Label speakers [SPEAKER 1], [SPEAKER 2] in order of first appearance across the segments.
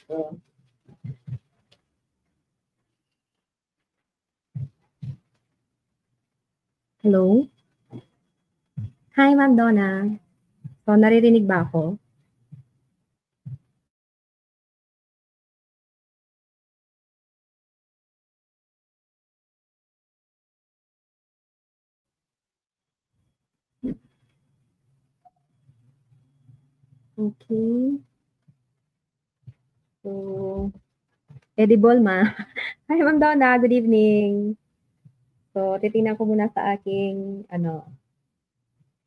[SPEAKER 1] So, hello? Hi, Ma'am Donna. So, naririnig ba ako? Okay. So, edible, ma. Hi, Ma'am Donna. Good evening. So, titingnan ko muna sa aking,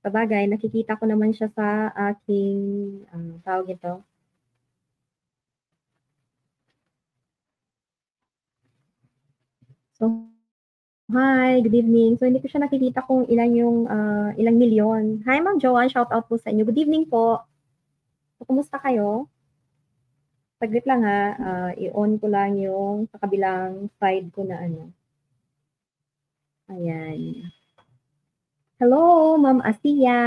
[SPEAKER 1] sabagay, nakikita ko naman siya sa aking, tawag ito. So, hi, good evening. So, hindi ko siya nakikita kung ilan yung, ilang milyon. Hi, Ma'am Joanne. Shout out po sa inyo. Good evening po. So, kumusta kayo? Saglit lang ha. I-on ko lang yung sa kabilang side ko na ano. Ayan. Hello, Ma'am Asiya.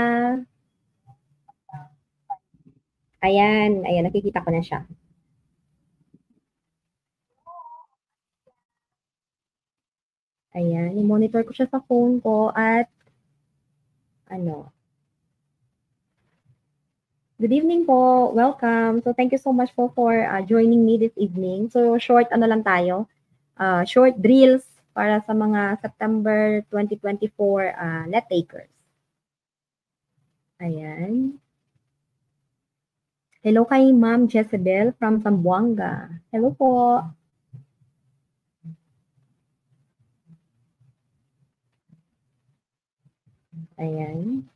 [SPEAKER 1] Ayan, ayan, nakikita ko na siya. Ayan, i-monitor ko siya sa phone ko at ano. Good evening po. Welcome. So thank you so much po for joining me this evening. So short ano lang tayo, short drills para sa mga September 2024 net takers. Ayan. Hello kay Ma'am Jezebel from Zamboanga. Hello po. Ayan.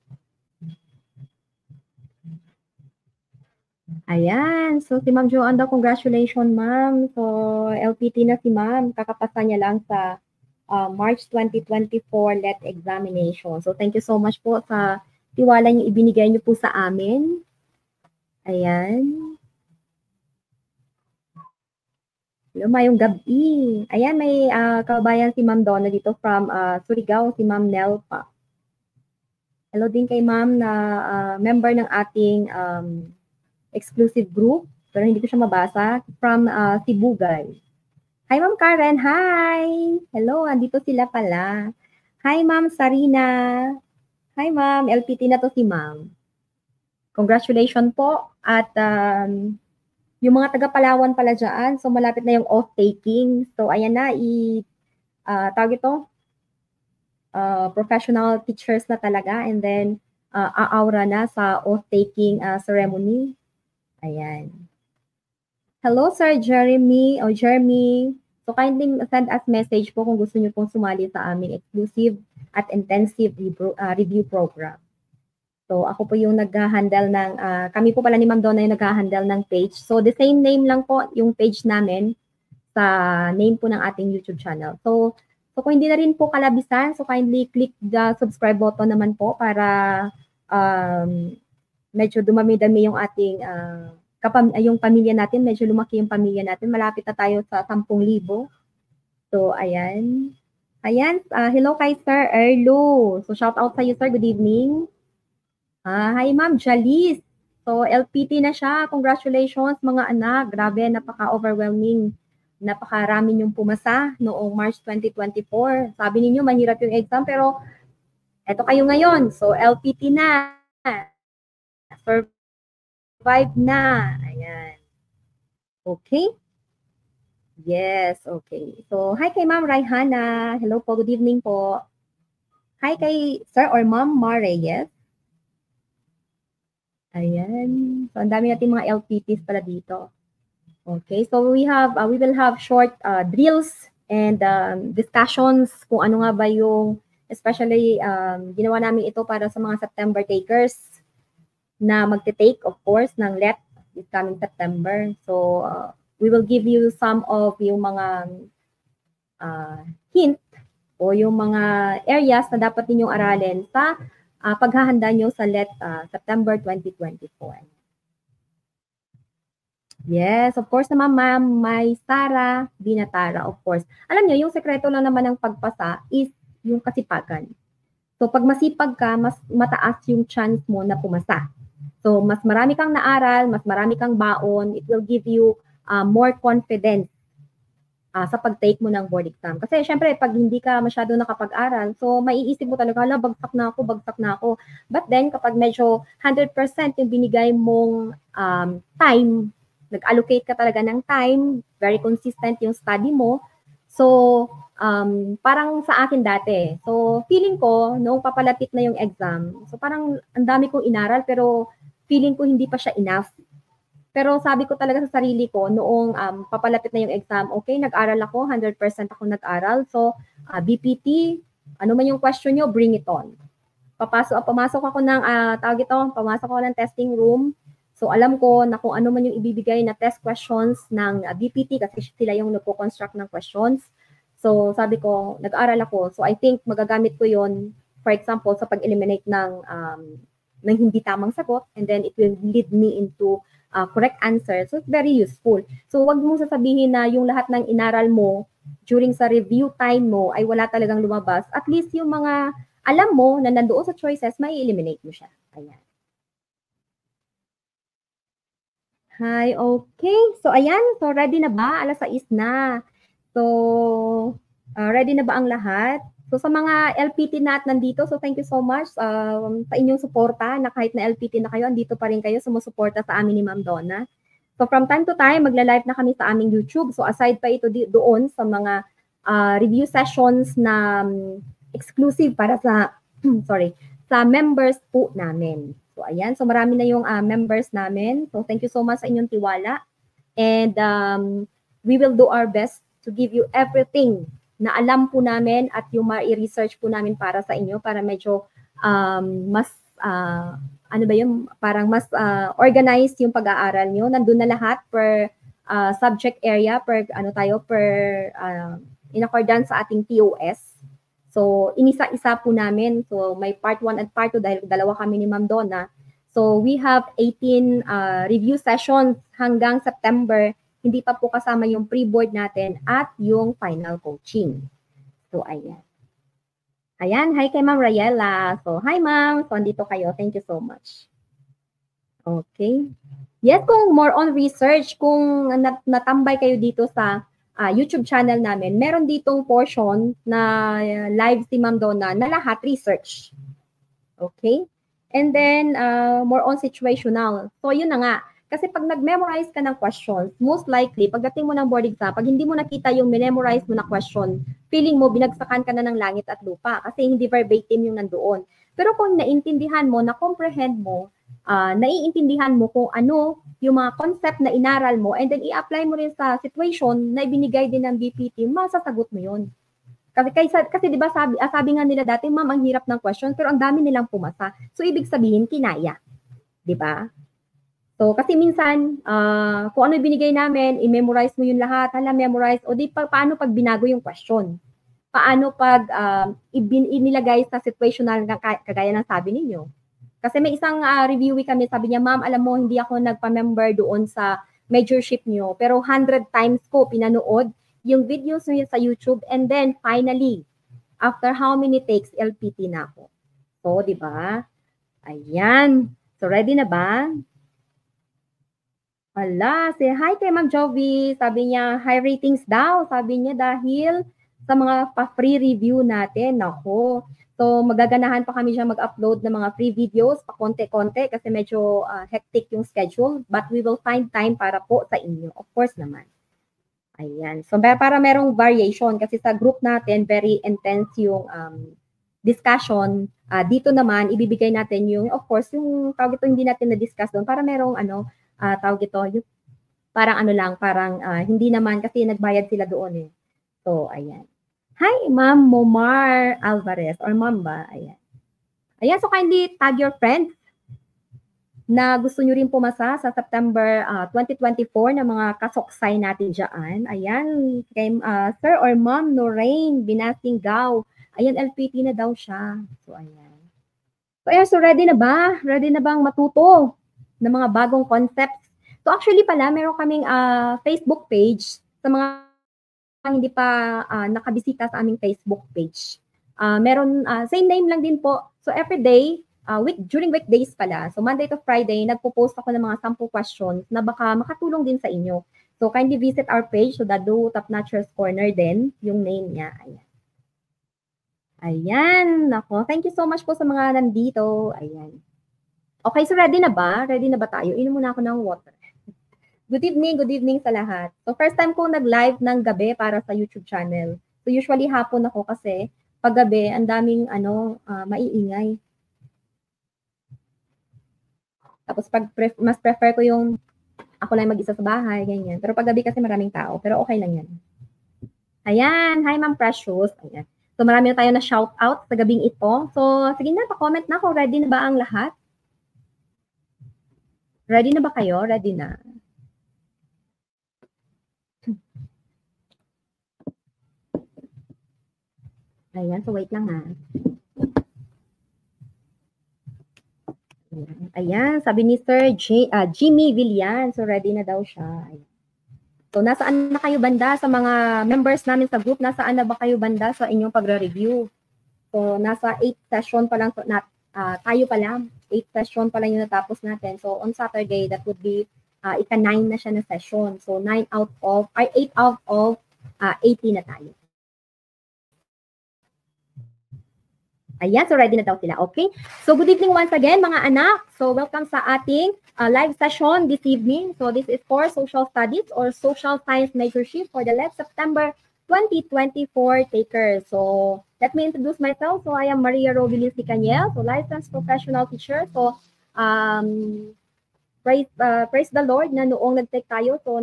[SPEAKER 1] Ayan. So, si Ma'am Joanne daw, congratulations, ma'am. So, LPT na si ma'am. Kakapasa niya lang sa March 2024 LET examination. So, thank you so much po sa tiwala niyo ibinigay niyo po sa amin. Ayan. Hello, mayong gabi. Ayan, may kabayan si Ma'am Donna dito from Surigao, si Ma'am Nelpa. Hello din kay ma'am na member ng ating exclusive group. Pero hindi ko siya mabasa. From Sibugay. Hi, Ma'am Karen. Hi! Hello, andito sila pala. Hi, Ma'am Sarina. Hi, Ma'am. LPT na to si Ma'am. Congratulations po. At yung mga taga Palawan pala dyan, so malapit na yung off-taking. So, ayan na, tawag ito, professional teachers na talaga. And then, aaura na sa off-taking ceremony. Ayan. Hello, Sir Jeremy o Jeremy. So kindly send us message po kung gusto niyo pong sumali sa aming exclusive at intensive review program. So ako po yung nag-handle ng, kami po pala ni Ma'am Donna yung nag-handle ng page. So the same name lang po yung page namin sa name po ng ating YouTube channel. So kung hindi na rin po kalabisan, so kindly click the subscribe button naman po para medyo dumami-dami yung ating yung pamilya natin, medyo lumaki yung pamilya natin. Malapit na tayo sa 10,000. So, ayan. Ayan, hello kay Sir Erlo. So, shout out sa iyo, sir. Good evening. Hi, Ma'am Jalice. So, LPT na siya. Congratulations, mga anak. Grabe, napaka-overwhelming. Napakarami yung pumasa noong March 2024. Sabi ninyo, mahirap yung exam, pero eto kayo ngayon. So, LPT na. Survive na. Ayan. Okay? Yes, okay. So, hi kay Ma'am Raihana. Hello po, good evening po. Hi kay Sir or Ma'am Mar Reyes. Ayan. So, ang dami natin mga LPTs pala dito. Okay, so we will have short drills and discussions kung ano nga ba yung, especially ginawa namin ito para sa mga September takers na magte-take, of course, ng LET this coming September. So, we will give you some of yung mga hint o yung mga areas na dapat ninyong aralin sa paghahanda nyo sa LET September 2024. Yes, of course naman, ma'am, may Sara Binatara, of course. Alam niyo, yung sekreto lang naman ng pagpasa is yung kasipagan. So, pag masipag ka, mas mataas yung chance mo na pumasa. So, mas marami kang naaral, mas marami kang baon, it will give you more confidence sa pag-take mo ng board exam. Kasi syempre, pag hindi ka masyado nakapag-aral, so maiisip mo talaga, hala, bagsak na ako. But then, kapag medyo 100% yung binigay mong time, nag-allocate ka talaga ng time, very consistent yung study mo, so parang sa akin dati, so feeling ko, noong papalapit na yung exam, so parang ang dami kong inaral, pero feeling ko hindi pa siya enough. Pero sabi ko talaga sa sarili ko noong papalapit na yung exam, okay, nag-aral ako, 100% ako nag-aral. So, BPT, ano man yung question nyo, bring it on. Pumasok ako ng, pumasok ako ng testing room. So, alam ko na kung ano man yung ibibigay na test questions ng BPT kasi sila yung nagpo-construct ng questions. So, sabi ko, nag-aral ako. So, I think magagamit ko yon, for example, sa pag-eliminate ng hindi tamang sagot, and then it will lead me into correct answer. So, it's very useful. So, wag mong sasabihin na yung lahat ng inaral mo during sa review time mo ay wala talagang lumabas. At least yung mga alam mo na nandoon sa choices, may eliminate mo siya. Ayan. Hi, okay. So, ayan. So, ready na ba? Alas 6 na. So, ready na ba ang lahat? So sa mga LPT na at nandito, so thank you so much sa inyong suporta na kahit na LPT na kayo, andito pa rin kayo sumusuporta sa amin ni Ma'am Donna. So from time to time, magla-live na kami sa aming YouTube. So aside pa ito doon sa mga review sessions na exclusive para sa sa members po namin. So ayan, so marami na yung members namin. So thank you so much sa inyong tiwala. And we will do our best to give you everything na alam po namin at yung ma-research po namin para sa inyo para medyo mas parang mas organized yung pag-aaral nyo. Nandun na lahat per subject area, per in accordance sa ating TOS. So, inisa-isa po namin. So, may part 1 at part 2 dahil dalawa kami ni Ma'am Donna. So, we have 18 review sessions hanggang September. Hindi pa po kasama yung pre-board natin at yung final coaching. So, ayan. Ayan, hi kay Ma'am Rayela. So, hi Ma'am. So, andito kayo. Thank you so much. Okay. Yes, kung more on research, kung natambay kayo dito sa YouTube channel namin, meron ditong portion na live si Ma'am Donna na lahat research. Okay? And then, more on situational. So, yun na nga. Kasi pag nag-memorize ka ng questions, most likely, pagdating mo ng board exam, pag hindi mo nakita yung memorize mo na question, feeling mo, binagsakan ka na ng langit at lupa kasi hindi verbatim yung nandoon. Pero kung naintindihan mo, na-comprehend mo, naiintindihan mo kung ano yung mga concept na inaral mo, and then i-apply mo rin sa situation na ibinigay din ng BPT, masasagot mo yun. Kasi 'di ba sabi nga nila dati, ma'am, ang hirap ng question pero ang dami nilang pumasa. So ibig sabihin kinaya. 'Di ba? So kasi minsan kung ano binigay namin, i-memorize mo 'yun lahat, memorize o di paano pag binago yung question? Paano pag inilagay sa situational na kagaya ng sabi ninyo? Kasi may isang reviewee kami, sabi niya, ma'am, alam mo hindi ako nagpa-member doon sa majorship niyo, pero 100 times ko pinanood yung videos niya sa YouTube, and then finally, after how many takes, LPT na ako. So, di ba? Ayan. So, ready na ba? Hala, say hi kay Ma'am Jovi. Sabi niya, high ratings daw. Sabi niya dahil sa mga pa-free review natin. Nako. So, magaganahan pa kami siya mag-upload ng mga free videos pa konti-konti kasi medyo hectic yung schedule. But we will find time para po sa inyo. Of course naman. Ayan. So, para merong variation kasi sa group natin, very intense yung discussion. Dito naman, ibibigay natin yung, of course, yung tawag ito hindi natin na-discuss doon para merong tawag ito, yung, parang hindi naman kasi nagbayad sila doon eh. So, ayan. Hi, Ma'am Momar Alvarez or Ma'am ba? Ayan. Ayan, so kindly tag your friends na gusto nyo rin pumasa sa September 2024 na mga kasoksay natin dyan. Ayan, kay Sir or Ma'am Lorraine Binasing Gao. Ayan, LPT na daw siya. So, ayan. So, ayan, so ready na ba? Ready na bang matuto ng mga bagong concepts? So, actually pala, meron kaming Facebook page sa mga hindi pa nakabisita sa aming Facebook page. Meron, same name lang din po. So, every day, during weekdays pala, so Monday to Friday, nagpo-post ako ng mga 10 questions na baka makatulong din sa inyo. So, kindly visit our page, so Dadu Top Notchers Corner din, yung name niya. Ayan. Ayan, nako. Thank you so much po sa mga nandito. Ayan. Okay, so ready na ba? Ready na ba tayo? Inom muna ako ng water. Good evening sa lahat. So first time ko nag-live ng gabi para sa YouTube channel. So usually hapon ako kasi pag gabi ang daming maiingay. Tapos mas prefer ko yung ako lang mag-isa sa bahay, ganyan. Pero pag gabi kasi maraming tao, pero okay lang yan. Ayan, hi Ma'am Precious. Ayan. So marami na tayo na shout out sa gabing ito. So sige na, pa-comment na kung ready na ba ang lahat. Ready na ba kayo? Ready na. Ayan, so wait lang ha. Ayan, sabi ni Sir Jimmy Villan. So ready na daw siya. Ayan. So nasaan na kayo banda sa mga members namin sa group? Nasaan na ba kayo banda sa inyong pagre-review? So nasa 8 session pa lang tayo pa lang. 8 session pa lang yung natapos natin. So on Saturday, that would be ika-9 na siya na session. So 8 out of 80 na tayo. Ayan, so ready na daw sila. Okay? So good evening once again mga anak. So welcome sa ating live session this evening. So this is for Social Studies or Social Science Majorship for the last September 2024 takers. So let me introduce myself. So I am Maria Robilis Caniel, so licensed professional teacher. So praise the Lord na noong nag-take tayo. So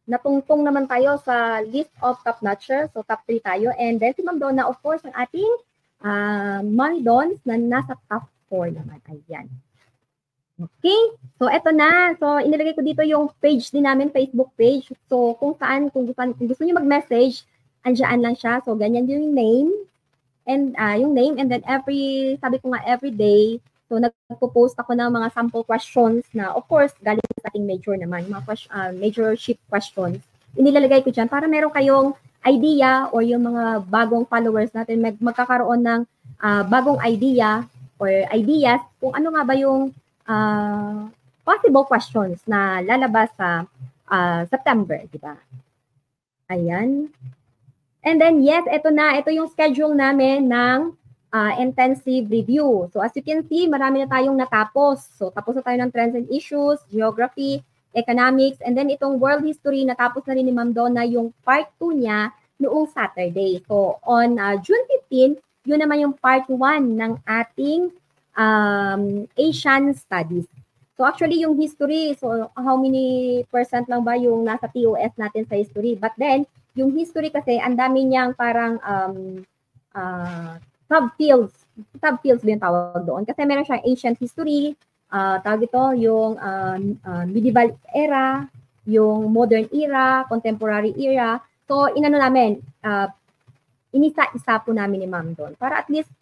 [SPEAKER 1] natungtong naman tayo sa list of top notchers. So top 3 tayo. And then si Ma'am Donna, of course, ang ating Mommy Dons na nasa top 4 naman. Ayan. Okay. So, eto na. So, inilagay ko dito yung page din namin, Facebook page. So, kung gusto niyo mag-message, andyan lang siya. So, ganyan yung name. And then sabi ko nga every day, so nagpo-post ako ng mga sample questions na, of course, galing sa ating major naman, mga majorship questions. Inilalagay ko dyan para meron kayong idea or yung mga bagong followers natin magkakaroon ng bagong idea or ideas kung ano nga ba yung possible questions na lalabas sa September, di ba? Ayan. And then, yes, ito yung schedule namin ng intensive review. So, as you can see, marami na tayong natapos. So, tapos na tayo ng trends and issues, geography, economics, and then itong world history, natapos na rin ni Ma'am Donna yung part 2 niya noong Saturday. So, on June 15, yun naman yung part 1 ng ating Asian Studies. So, actually, yung history, so how many percent lang ba yung nasa TOS natin sa history? But then, yung history kasi, ang dami niyang parang subfields ba yung tawag doon? Kasi meron siyang ancient history, tawag ito, yung medieval era, yung modern era, contemporary era. So, inisa-isa po namin ni Ma'am doon para at least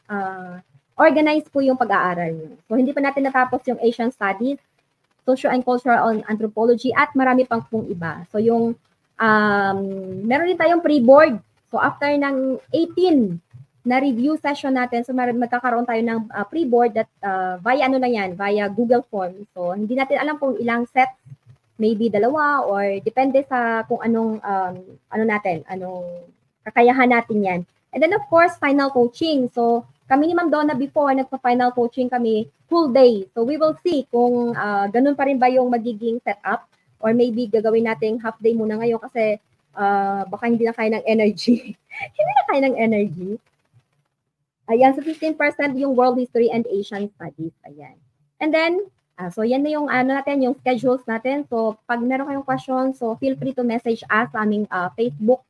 [SPEAKER 1] organize po yung pag-aaral niyo. So, hindi pa natin natapos yung Asian Studies, Social and Cultural Anthropology, at marami pang pong iba. So, yung meron din tayong pre-board. So, after ng 18 na review session natin, so magkakaroon tayo ng pre-board that via Google Form. So, hindi natin alam kung ilang set, maybe 2 or depende sa kung anong kakayahan natin yan. And then, of course, final coaching. So, kami ni Ma'am Donna before, nagpa-final coaching kami full day. So, we will see kung ganun pa rin ba yung magiging setup or maybe gagawin natin half day muna ngayon kasi baka hindi na kaya ng energy. Hindi na kaya ng energy. Ayan, so 15% yung world history and Asian studies. Ayan. And then, so yan na yung yung schedules natin. So, pag meron kayong question, so feel free to message us sa aming Facebook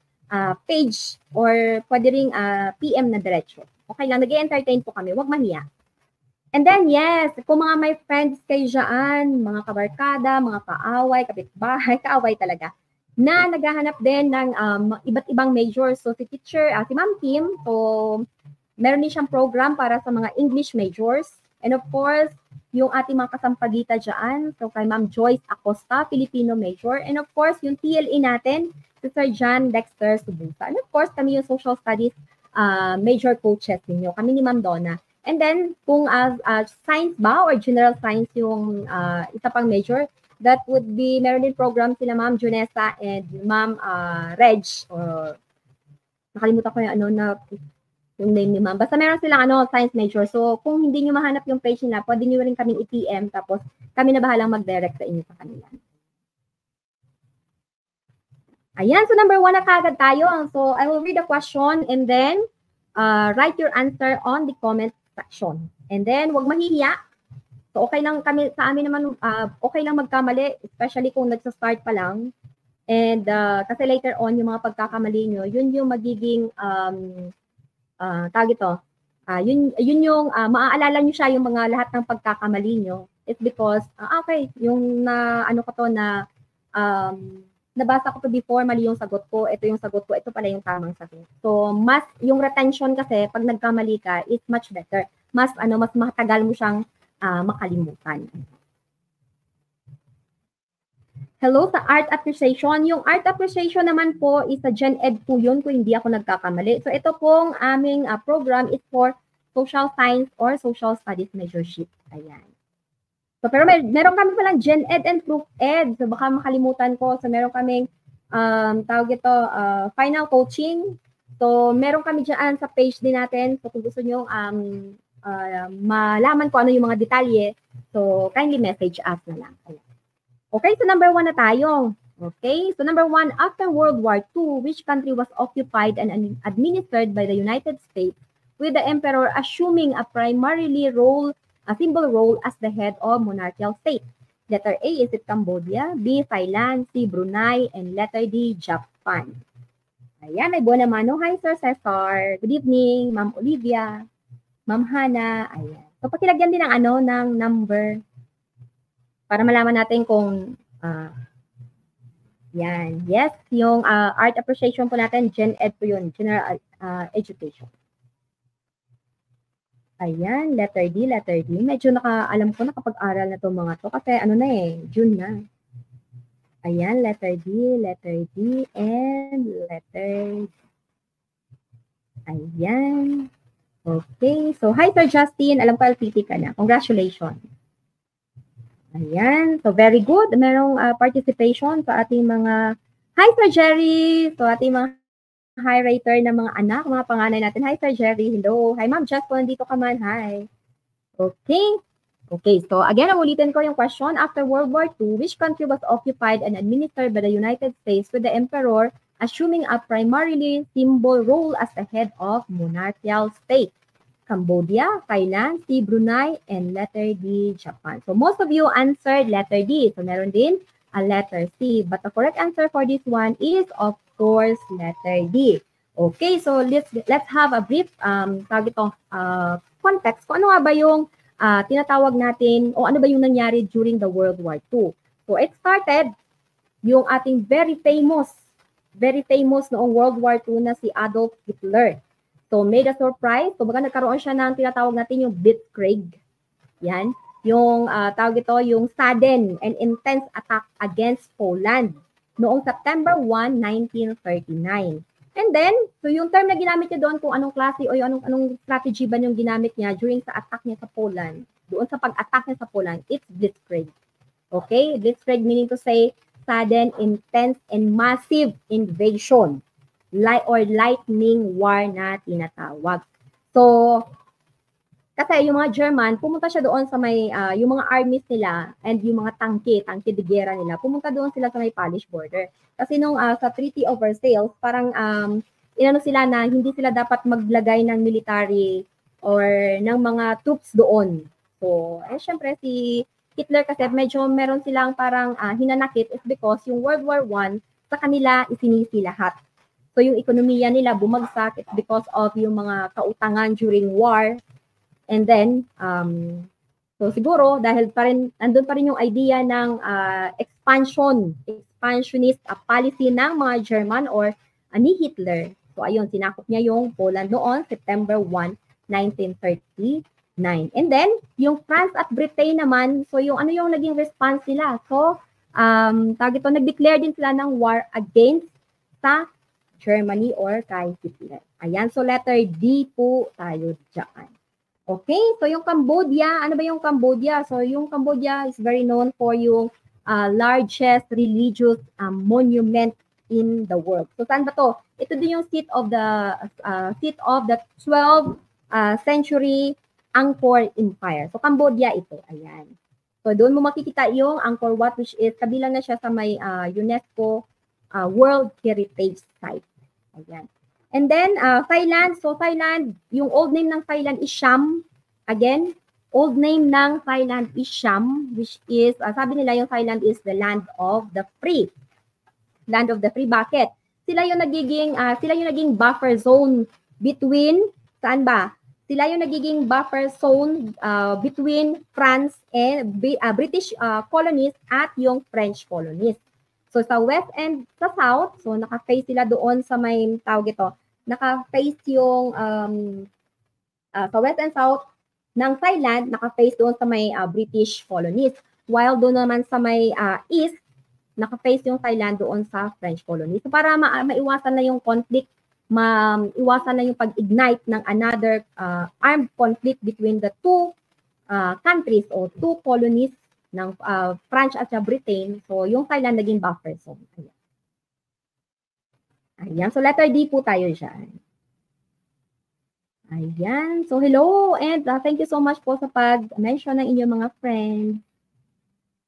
[SPEAKER 1] page or pwede ring PM na diretso. Okay lang, nag-entertain po kami. Huwag mahiya. And then, yes, kung mga my friends kayo dyan, mga kabarkada, mga kaaway, kapitbahay, kaaway talaga, na naghahanap din ng iba't ibang majors. So, si Ma'am Kim, so, meron din siyang program para sa mga English majors. And of course, yung ating mga kasampagita dyan, so kay Ma'am Joyce Acosta, Filipino major. And of course, yung TLE natin, si Sir John Dexter Subusa. And of course, kami yung social studies major coaches ninyo. Kami ni Ma'am Donna. And then, kung science ba or general science yung isa pang major, That would be, meron din program sila Ma'am Junessa and Ma'am Reg, or nakalimutan ko yung ano na yung name ni Ma'am. Basta meron silang ano, science major. So, kung hindi nyo mahanap yung page nila, pwede nyo rin kaming i-PM, tapos kami na bahalang mag-direct sa inyo sa kanila. Ayan, so number 1 na kagad tayo. So, I will read the question and then write your answer on the comment section. And then, wag mahihiya. So, okay lang kami, sa amin naman, okay lang magkamali, especially kung nagsa-start pa lang. And kasi later on, yung mga pagkakamali nyo, yun yung magiging, tawag ito, yun yung maaalala nyo siya, yung mga lahat ng pagkakamali nyo. It's because, okay, yung ano ko to na, nabasa ko to before, mali yung sagot ko, ito yung sagot ko, ito pala yung tamang sagot. So, mas, yung retention kasi, pag nagkamali ka, is much better. Mas matagal mo siyang makalimutan. Hello sa art appreciation. Yung art appreciation naman po is a Gen Ed po yun kung hindi ako nagkakamali. So ito pong aming program is for social science or social studies majorship. Ayan. So pero meron kami palang Gen Ed and Proof Ed. So baka makalimutan ko. So meron kaming tawag ito final coaching. So meron kami dyan sa page din natin. So kung gusto nyo malaman ko ano yung mga detalye, so kindly message us na lang. Ayan. Okay, so number 1 na tayo. Okay, so number 1, after World War II, which country was occupied and administered by the United States, with the emperor assuming a symbol role as the head of monarchical state? Letter A, is it Cambodia? B, Thailand? C, Brunei? And letter D, Japan. Ayan, may buwan naman. Hi, Sir Cesar. Good evening, Ma'am Olivia. Ma'am Hana. Ayan. So, pakilagyan din ng ng number para malaman natin kung yan. Yes, yung art appreciation po natin, Gen Ed po yun, General Education. Ayan, letter D. Medyo alam ko nakapag-aral na itong mga to kasi June na. Ayan, letter D, and letter D. Ayan. Okay, so hi Sir Justin, alam ko LPT ka na. Congratulations. Ayan. So, very good. Merong participation sa ating mga... Hi, Sir Jerry! So, ating mga high rater na mga anak, mga panganay natin. Hi, Sir Jerry. Hello. Hi, Ma'am Jess po. Nandito ka man. Hi. Okay. Okay. So, again, ulitin ko yung question. After World War II, which country was occupied and administered by the United States with the emperor assuming a primarily symbol role as the head of monarchical state? Cambodia, Thailand, C, Brunei, and letter D, Japan. So most of you answered letter D. So meron din a letter C. But the correct answer for this one is, of course, letter D. Okay, so let's have a brief context. Kung ano nga ba yung tinatawag natin o ano ba yung nangyari during the World War II. So it started yung ating very famous noong World War II na si Adolf Hitler. So, made a surprise. So, baga nagkaroon siya ng tinatawag natin yung Blitzkrieg. Yan. Yung tawag ito, yung sudden and intense attack against Poland noong September 1, 1939. And then, so yung term na ginamit niya doon, kung anong klase o yung anong strategy ba yung ginamit niya during sa attack niya sa Poland, doon sa pag-attack niya sa Poland, it's Blitzkrieg. Okay? Blitzkrieg meaning to say sudden, intense, and massive invasion. Or lightning war na tinatawag. So, kasi yung mga German, pumunta siya doon sa may, yung mga armies nila and yung mga tangke de guerra nila, pumunta doon sila sa may Polish border. Kasi nung sa Treaty of Versailles, parang inano sila na hindi sila dapat maglagay ng military or ng mga troops doon. So, syempre si Hitler kasi medyo meron silang parang hinanakit is because yung World War I sa kanila isinisi lahat. So yung ekonomiya nila bumagsak, it's because of yung mga kautangan during war. And then, so siguro dahil nandun pa rin yung idea ng expansionist policy ng mga German or ni Hitler. So ayun, sinakop niya yung Poland noon, September 1, 1939. And then, yung France at Britain naman, so yung ano yung naging response nila? So, nag-declare din sila ng war against sa Germany or kay Hitler. Ayan, so letter D po tayo dyan. Okay, so yung Cambodia, ano ba yung Cambodia? So yung Cambodia is very known for yung largest religious monument in the world. So saan ba to? Ito din yung seat of the 12th century Angkor Empire. So Cambodia ito, ayan. So doon mo makikita yung Angkor Wat, which is kabilang na siya sa may UNESCO World Heritage Site. Ayan. And then Thailand, so Thailand, yung old name ng Thailand is Siam. Again, old name ng Thailand is Siam, which is, sabi nila yung Thailand is the land of the free. Land of the free. Bakit? Sila yung naging buffer zone between, saan ba? Sila yung nagiging buffer zone between France and British colonies at yung French colonies. So sa west and sa south, so naka-face sila doon sa may tawag ito, naka-face yung sa west and south ng Thailand, naka-face doon sa may British colonies. While doon naman sa may east, naka-face yung Thailand doon sa French colonies. So para maiwasan na yung conflict, maiwasan na yung pag-ignite ng another armed conflict between the two countries or two colonies ng France at Britain. So yung Thailand naging buffer zone. Ayan. Ayan. So letter D po tayo dyan. Ayan. So hello and thank you so much po sa pag-mention ng inyong mga friends.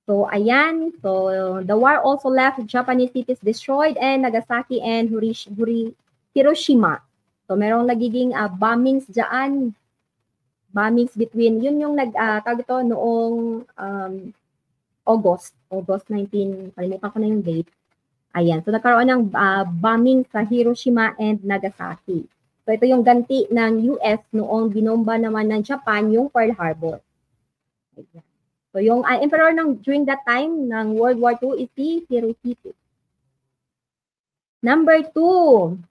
[SPEAKER 1] So ayan. So the war also left Japanese cities destroyed and Nagasaki and Hiroshima. So merong nagiging bombings dyan. Bombings between, yun yung tawag ito noong August 19, kalimutan ko na yung date. Ayan, so nagkaroon ng bombing sa Hiroshima and Nagasaki. So ito yung ganti ng US noong binomba naman ng Japan yung Pearl Harbor. Ayan. So yung emperor during that time ng World War II is si Hirohito. Number 2.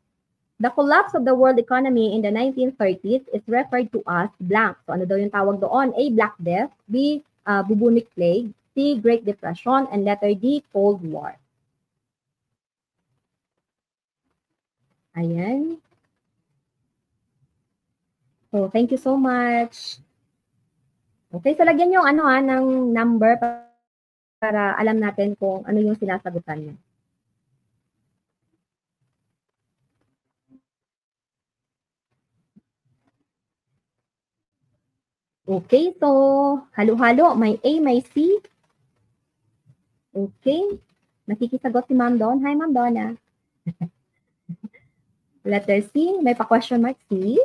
[SPEAKER 1] The collapse of the world economy in the 1930s is referred to as blank. So ano daw yung tawag doon? A. Black Death, B. Bubonic Plague, C. Great Depression, and letter D. Cold War. Ayan. So thank you so much. Okay, so lagyan yung ng number para alam natin kung ano yung sinasagutan niya. Okay, so halo-halo, may A, may C. Okay, nakikisagot si Ma'am Don. Hi, Ma'am Donna. Letter C, may pa-question mark C.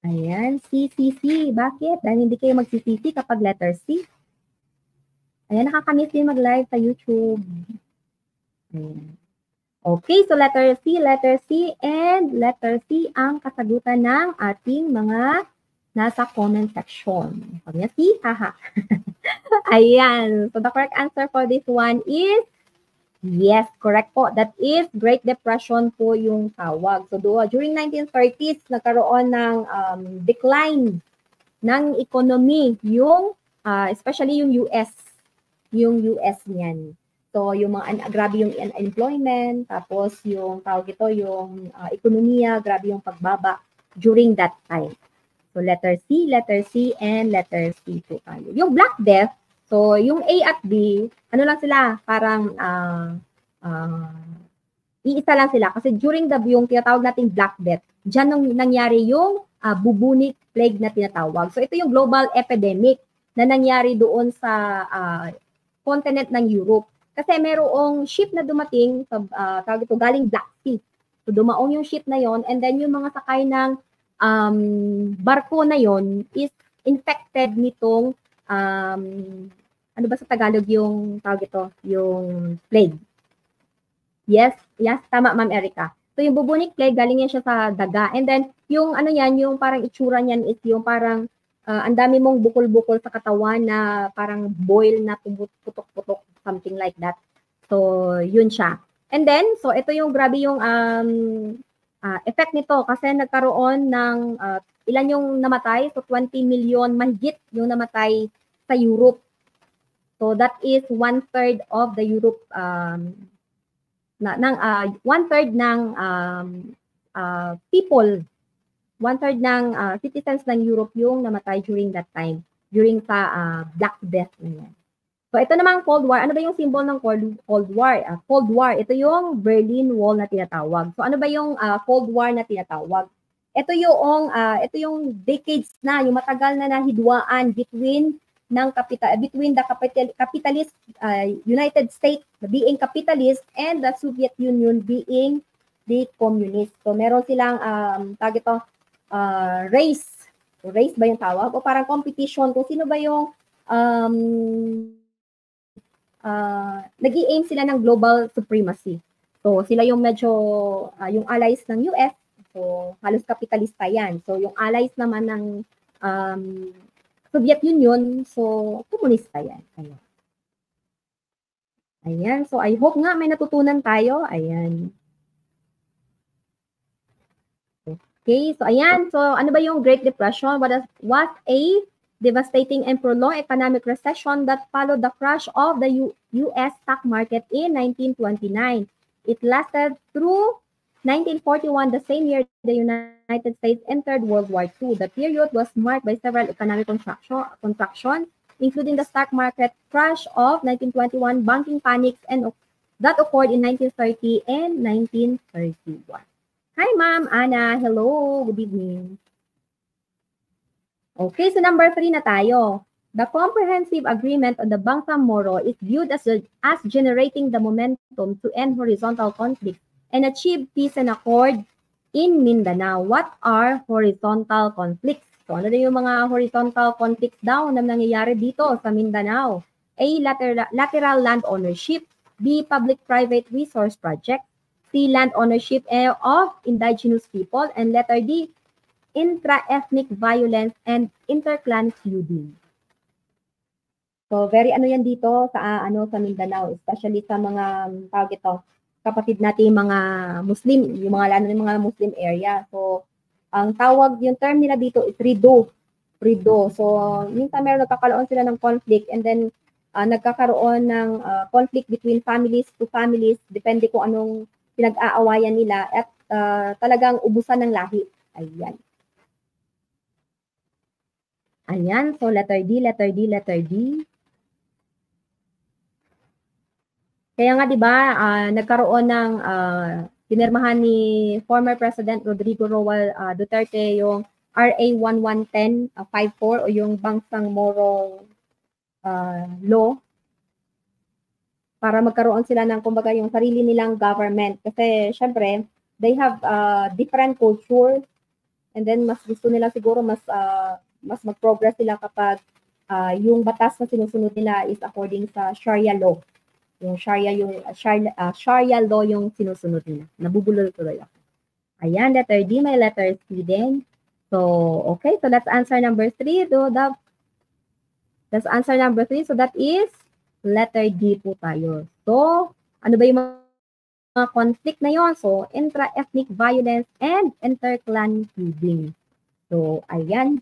[SPEAKER 1] Ayan, C. Bakit? Dahil hindi kayo magsi-C kapag letter C. Ayan, nakakamiss din mag-live sa YouTube. Ayan. Okay, so letter C, and letter C ang kasagutan ng ating mga nasa comment section. Sabi niya, C, haha. Ayan, so the correct answer for this one is yes, correct po. That is Great Depression po yung tawag. So during 1930s, nagkaroon ng decline ng economy, yung especially yung US. Yung US niyan. So yung mga grabe yung unemployment, tapos yung tawag ito, yung ekonomiya, grabe yung pagbaba during that time. So letter C, and letter C po tayo. Yung Black Death, so yung A at B, ano lang sila, parang iisa lang sila. Kasi during yung tinatawag nating Black Death, dyan nung nangyari yung bubonic plague na tinatawag. So ito yung global epidemic na nangyari doon sa continent ng Europe. Kasi merong ship na dumating sa tawag ito, galing Black Sea. So dumaong yung ship na yon, and then yung mga sakay ng barko na yon is infected nitong ano ba sa Tagalog yung tawag ito, yung plague. Yes, tama Ma'am Erica. So yung bubonic plague, galing yan siya sa daga. And then yung ano yan, yung parang itsura niyan is yung parang ang dami mong bukol-bukol sa katawan na parang boil na putok-putok, something like that. So yun siya. And then, so ito yung grabe yung effect nito kasi nagkaroon ng ilan yung namatay? So 20 million mahigit yung namatay sa Europe. So that is 1/3 of the Europe one-third ng people, 1/3 ng citizens ng Europe yung namatay during that time, during sa Black Death na yan. So So, ito namang Cold War. Ano ba yung symbol ng Cold War? Cold War, ito yung Berlin Wall na tinatawag. So, ano ba yung Cold War na tinatawag? Ito yung decades na, yung matagal na nahidwaan between the capitalist United States being capitalist and the Soviet Union being the communist. So, meron silang race. Race ba yung tawag? O parang competition kung sino ba yung nag-i-aim sila ng global supremacy. So, sila yung medyo, yung allies ng US, so halos kapitalista yan. So, yung allies naman ng Soviet Union, so komunista yan. Ayan. So, I hope nga may natutunan tayo. Ayan. Okay. So, ayan. So, ano ba yung Great Depression? What a devastating and prolonged economic recession that followed the crash of the U.S. stock market in 1929. It lasted through 1941, the same year the United States entered World War II. The period was marked by several economic contractions, including the stock market crash of 1921, banking panics, and that occurred in 1930 and 1931. Hi, Ma'am Anna. Hello. Good evening. Okay, so number 3 na tayo. The Comprehensive Agreement on the Bangsamoro is viewed as generating the momentum to end horizontal conflict and achieve peace and accord in Mindanao. What are horizontal conflicts? So, ano na yung mga horizontal conflicts daw na nangyayari dito sa Mindanao? A. Lateral land ownership. B. Public-private resource project. C. Land ownership of indigenous people. And letter D. Intra-ethnic violence and interclan feuding. So very ano yan dito sa sa Mindanao, especially sa mga tawag ito, kapatid natin mga Muslim, yung mga lalo ng mga Muslim area. So ang tawag, yung term nila dito is rido. Rido. So minsan meron nagkakaroon sila ng conflict and then nagkakaroon ng conflict between families to families, depende kung anong pinag-aawayan nila at talagang ubusan ng lahi. Ayan. Ayan, so letter D, letter D, letter D. Kaya nga 'di ba, nagkaroon ng pinirmahan ni former President Rodrigo Roa Duterte yung RA 111054 o yung Bangsamoro law para magkaroon sila ng kumbaga yung sarili nilang government kasi syempre they have different culture and then mas gusto nila siguro mas mag-progress sila kapag yung batas na sinusunod nila is according sa Sharia law. Yung Sharia law yung sinusunod nila. Nabubulol tuloy ako. Ayan, letter D, may letter C din. So, okay. So, let's answer number 3. Let's answer number 3. So, that is letter D po tayo. So, ano ba yung mga conflict na yon? So, intra-ethnic violence and interclan feuding. So, ayan.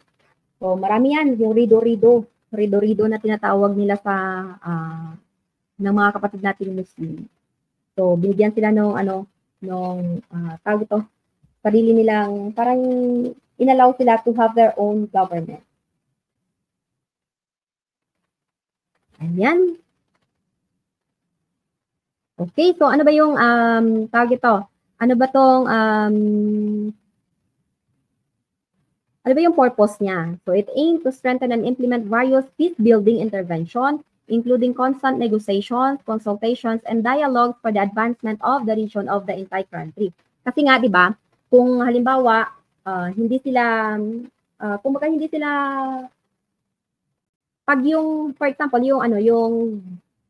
[SPEAKER 1] So, marami yan. Yung rido-rido. Rido-rido na tinatawag nila sa ng mga kapatid natin Muslim. So, binigyan sila nung tawag ito, sarili nilang, parang inallow sila to have their own government. Ayan. Okay, so ano ba yung tawag ito? Ano ba tong ano ba yung purpose niya? So, it aims to strengthen and implement various peace-building interventions, including constant negotiations, consultations, and dialogue for the advancement of the region of the entire country. Kasi nga, di ba, kung halimbawa, hindi sila, pag yung, for example, yung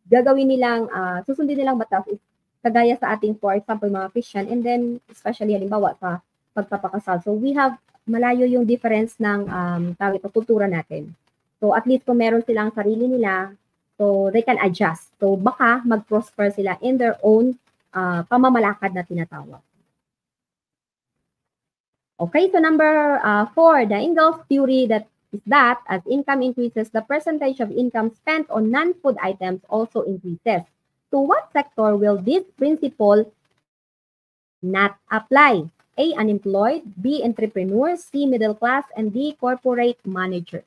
[SPEAKER 1] gagawin nilang, susundin nilang batas is kagaya sa ating, for example, mga Christian, and then, especially, halimbawa, sa pagpapakasal. So, we have malayo yung difference ng tawag ito, kultura natin. So, at least kung meron silang sarili nila, so they can adjust. So, baka mag-prosper sila in their own pamamalakad na tinatawag. Okay, so number 4, the Ingalls theory that is that as income increases, the percentage of income spent on non-food items also increases. To what sector will this principle not apply? A, unemployed, B, entrepreneurs, C, middle class, and D, corporate managers.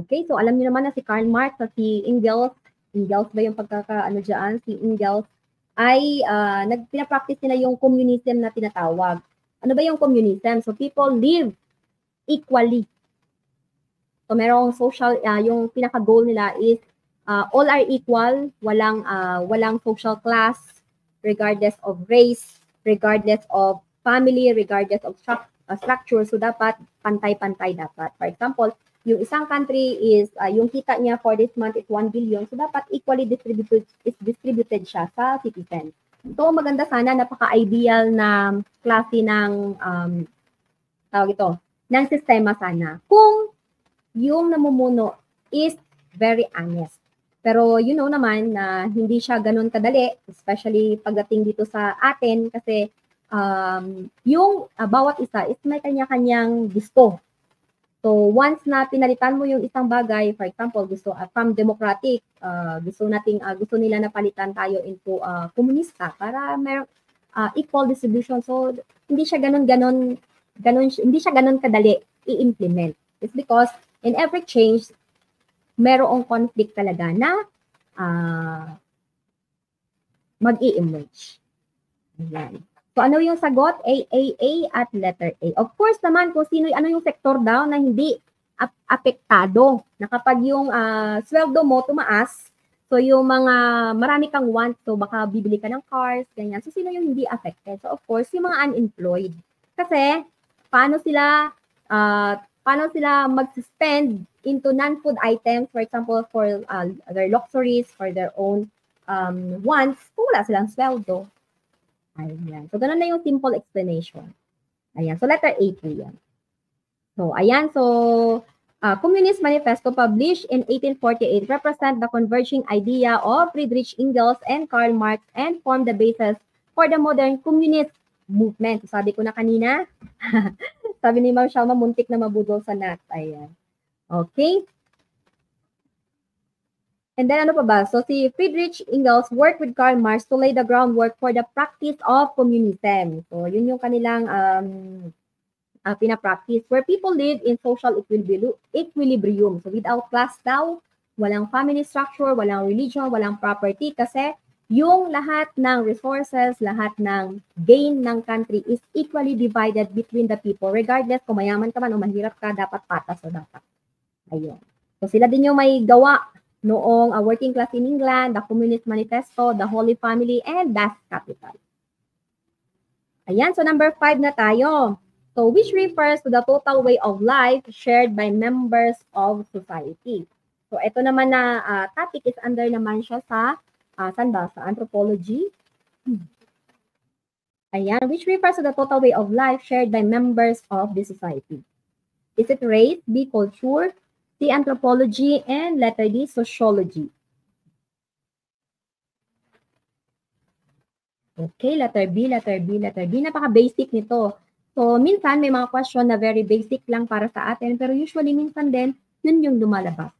[SPEAKER 1] Okay, so alam niyo naman na si Karl Marx at si Engels ba yung pagkakaano dyan? Si Engels ay pinapractice nila yung communism na tinatawag. Ano ba yung communism? So people live equally. So merong social, yung pinaka-goal nila is all are equal, walang social class, regardless of race, regardless of family, regardless of structure. So dapat pantay-pantay dapat. For example, yung isang country is, yung kita niya for this month is 1 billion. So dapat equally distributed siya sa citizens. So maganda sana, napaka-ideal na klase ng, tawag ito, ng sistema sana. Kung yung namumuno is very honest. Pero you know naman na hindi siya ganun kadali, especially pagdating dito sa atin kasi yung bawat isa is may kanya-kanyang gusto. So once na pinalitan mo yung isang bagay, for example, gusto from democratic, gusto nila na palitan tayo into komunista para may equal distribution. So hindi siya hindi siya ganun kadali i-implement. It's because in every change, merong conflict talaga na mag-i-emerge. Ayan. So ano yung sagot? A at letter A. Of course naman, kung ano yung sector daw na hindi apektado. Na kapag yung sweldo mo tumaas, so yung mga marami kang want, so baka bibili ka ng cars, ganyan. So sino yung hindi affected? So of course, yung mga unemployed. Kasi paano sila mag-spend into non-food items, for example, for their luxuries, for their own wants, kung wala silang sweldo. Ayan. So, ganun na yung simple explanation. Ayan. So, letter A po yan. So, ayan. So, Communist Manifesto published in 1848 represent the converging idea of Friedrich Engels and Karl Marx and form the basis for the modern communist movement. So, sabi ko na kanina, sabi ni Ma'am Shalma, muntik na mabudol sa nat. Ayan. Okay. And then ano pa ba? So si Friedrich Engels worked with Karl Marx to lay the groundwork for the practice of communism. So yun yung kanilang pinapractice where people live in social equilibrium. So without class daw, walang family structure, walang religion, walang property kasi yung lahat ng resources, lahat ng gain ng country is equally divided between the people. Regardless kung mayaman ka man o mahirap ka, dapat patas o dapat. Ayun. So sila din yung may gawa noong working class in England, the Communist Manifesto, the Holy Family, and Das Kapital. Ayan, so number 5 na tayo. So which refers to the total way of life shared by members of society. So ito naman na topic is under naman siya sa, saan ba? Sa anthropology. Ayan, which refers to the total way of life shared by members of the society. Is it race, B, culture, C, anthropology, and letter D, sociology. Okay, letter B. Napaka-basic nito. So, minsan may mga question na very basic lang para sa atin, pero usually minsan din, yun yung lumalabas.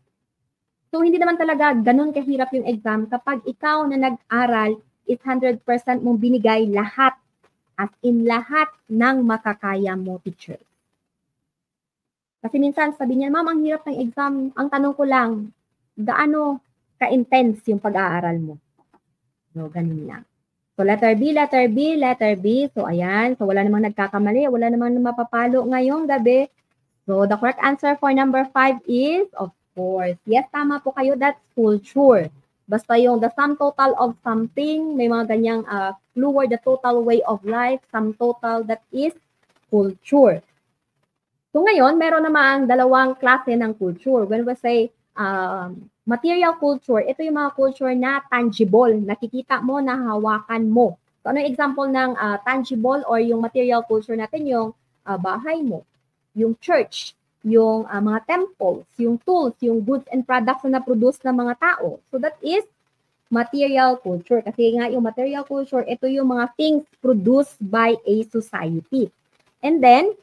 [SPEAKER 1] So, hindi naman talaga ganun kahirap yung exam kapag ikaw na nag-aral is 100% mong binigay lahat, as in lahat ng makakaya mo, teacher. Kasi minsan sabi niya, ma'am, ang hirap ng exam. Ang tanong ko lang, gaano ka-intense yung pag-aaral mo? So, ganun lang. So, letter B. So, ayan. So, wala namang nagkakamali. Wala namang mapapalo ngayong gabi. So, the correct answer for number 5 is, of course, yes, tama po kayo. That's culture. Basta yung the sum total of something, may mga ganyang clue word, the total way of life, sum total, that is culture. So ngayon, meron namang dalawang klase ng culture. When we say material culture, ito yung mga culture na tangible, nakikita mo, nahawakan mo. So ano yung example ng tangible or yung material culture natin? Yung bahay mo, yung church, yung mga temples, yung tools, yung goods and products na na-produce ng mga tao. So that is material culture. Kasi nga yung material culture, ito yung mga things produced by a society. And then,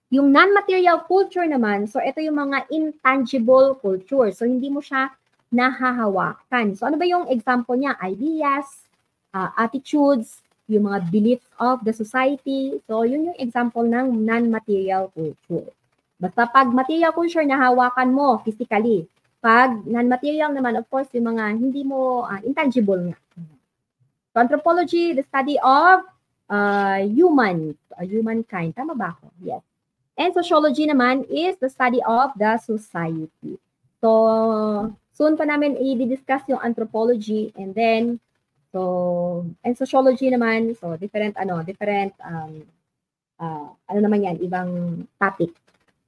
[SPEAKER 1] yung non-material culture naman, so ito yung mga intangible culture. So hindi mo siya nahahawakan. So ano ba yung example niya? Ideas, attitudes, yung mga beliefs of the society. So yun yung example ng non-material culture. Basta pag material culture na hawakan mo physically. Pag non-material naman, of course, yung mga hindi mo intangible nga. So, anthropology, the study of humankind. Tama ba ako? Yes. And sociology naman is the study of the society. So, soon pa namin i-discuss yung anthropology and then, and sociology naman, so different ano naman yan, ibang topic.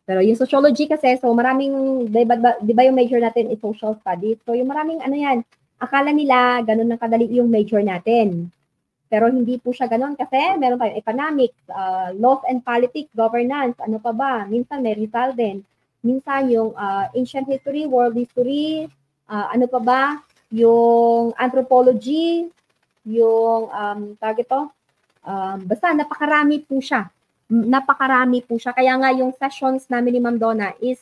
[SPEAKER 1] Pero yung sociology kasi, so maraming, di ba yung major natin is social studies? So yung maraming ano yan, akala nila ganun ng kadali yung major natin. Pero hindi po siya ganun kasi meron tayong economics, laws and politics, governance, ano pa ba? Minsan may Rizal din. Minsan yung ancient history, world history, ano pa ba? Yung anthropology, yung basta napakarami po siya. Napakarami po siya. Kaya nga yung sessions namin ni Ma'am Donna is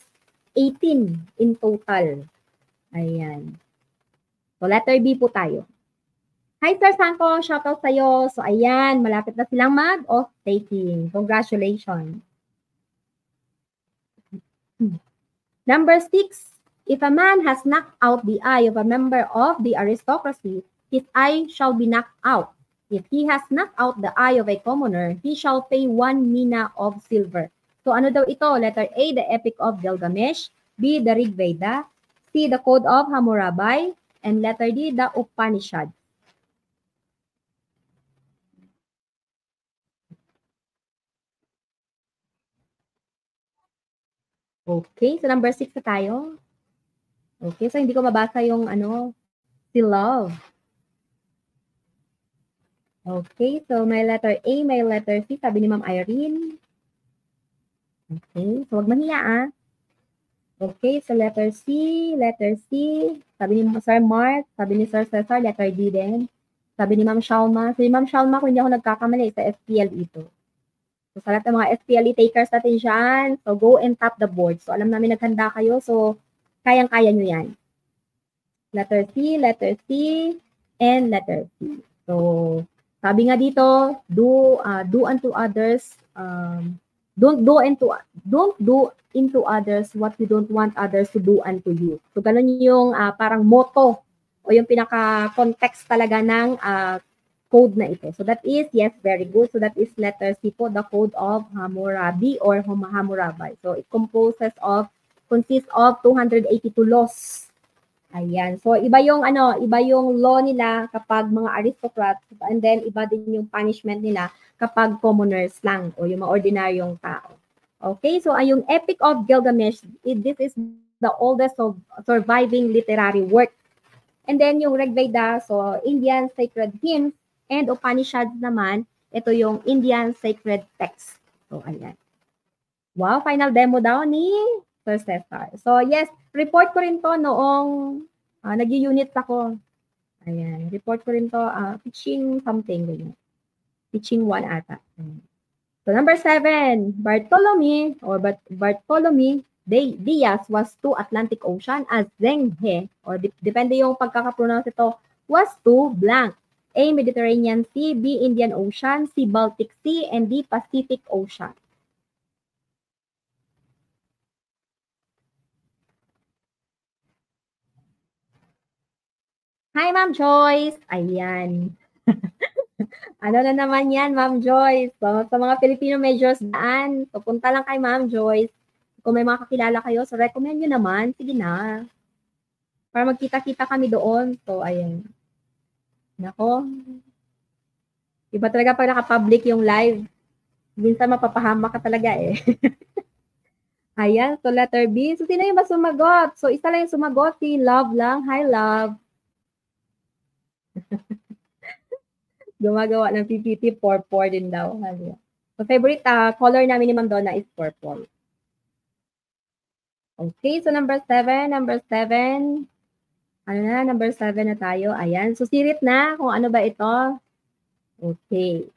[SPEAKER 1] 18 in total. Ayan. So letter B po tayo. Hi, Sir Sanko. Shoutout sa'yo. So, ayan. Malapit na silang mag-off taking. Congratulations. Number 6. If a man has knocked out the eye of a member of the aristocracy, his eye shall be knocked out. If he has knocked out the eye of a commoner, he shall pay 1 mina of silver. So, ano daw ito? Letter A, the Epic of Gilgamesh. B, the Rig Veda. C, the Code of Hammurabi. And letter D, the Upanishad. Okay, so number 6 na tayo. Okay, so hindi ko mabasa yung si Love. Okay, so may letter A, may letter C, sabi ni Ma'am Irene. Okay, so wag mahiya Okay, so letter C, sabi ni Sir Mark, sabi ni Sir Cesar, letter D din. Sabi ni Ma'am Shalma, kung hindi ako nagkakamali, sa FPL ito. So, sa lahat ng mga FPLE takers natin dyan, so go and tap the board. So, alam namin naghanda kayo. So, kayang-kaya nyo yan. Letter C, and letter C. So, sabi nga dito, do unto others, don't do into others what you don't want others to do unto you. So, ganun yung parang motto o yung pinaka-context talaga ng code na ito. So that is, yes, very good. So that is letter C po, the Code of Hammurabi or Hammurabi. So it consists of 282 laws. Ayan. So iba yung law nila kapag mga aristocrats and then iba din yung punishment nila kapag commoners lang o yung mga ordinaryong tao. Okay, so yung Epic of Gilgamesh, this is the oldest of surviving literary work. And then yung Rig Veda, so Indian sacred hymns, and Upanishads naman, ito yung Indian sacred text. So, ayan. Wow, final demo daw ni Sir Cesar. So, yes, report ko rin to noong nag-unit ako. Ayan, report ko rin to, teaching something. Ganyan. Teaching 1 ata. Ayan. So, number 7, Bartolome Diaz was to Atlantic Ocean as Zheng or depende yung pagkakapronounce ito, was to blank. A, Mediterranean Sea, B, Indian Ocean, C, Baltic Sea, and D, Pacific Ocean. Hi, Ma'am Joyce. Ayan. Ano na naman yan, Ma'am Joyce? So, sa mga Filipino majors daan, so punta lang kay Ma'am Joyce. Kung may mga kakilala kayo, so recommend nyo naman. Sige na. Para magkita-kita kami doon. So, ayan. Nako. Iba talaga pag naka-public yung live. Minsan mapapahama ka talaga eh. Ayan, so letter B. So, sino yung mas sumagot? So, isa lang yung sumagot. Si Love lang. Hi, Love. Gumagawa ng PPT, purple din daw. So, favorite color namin ni Ma'am Donna is purple. Okay, so number 7. Ano na, number 7 na tayo. Ayan, so sirit na kung ano ba ito. Okay.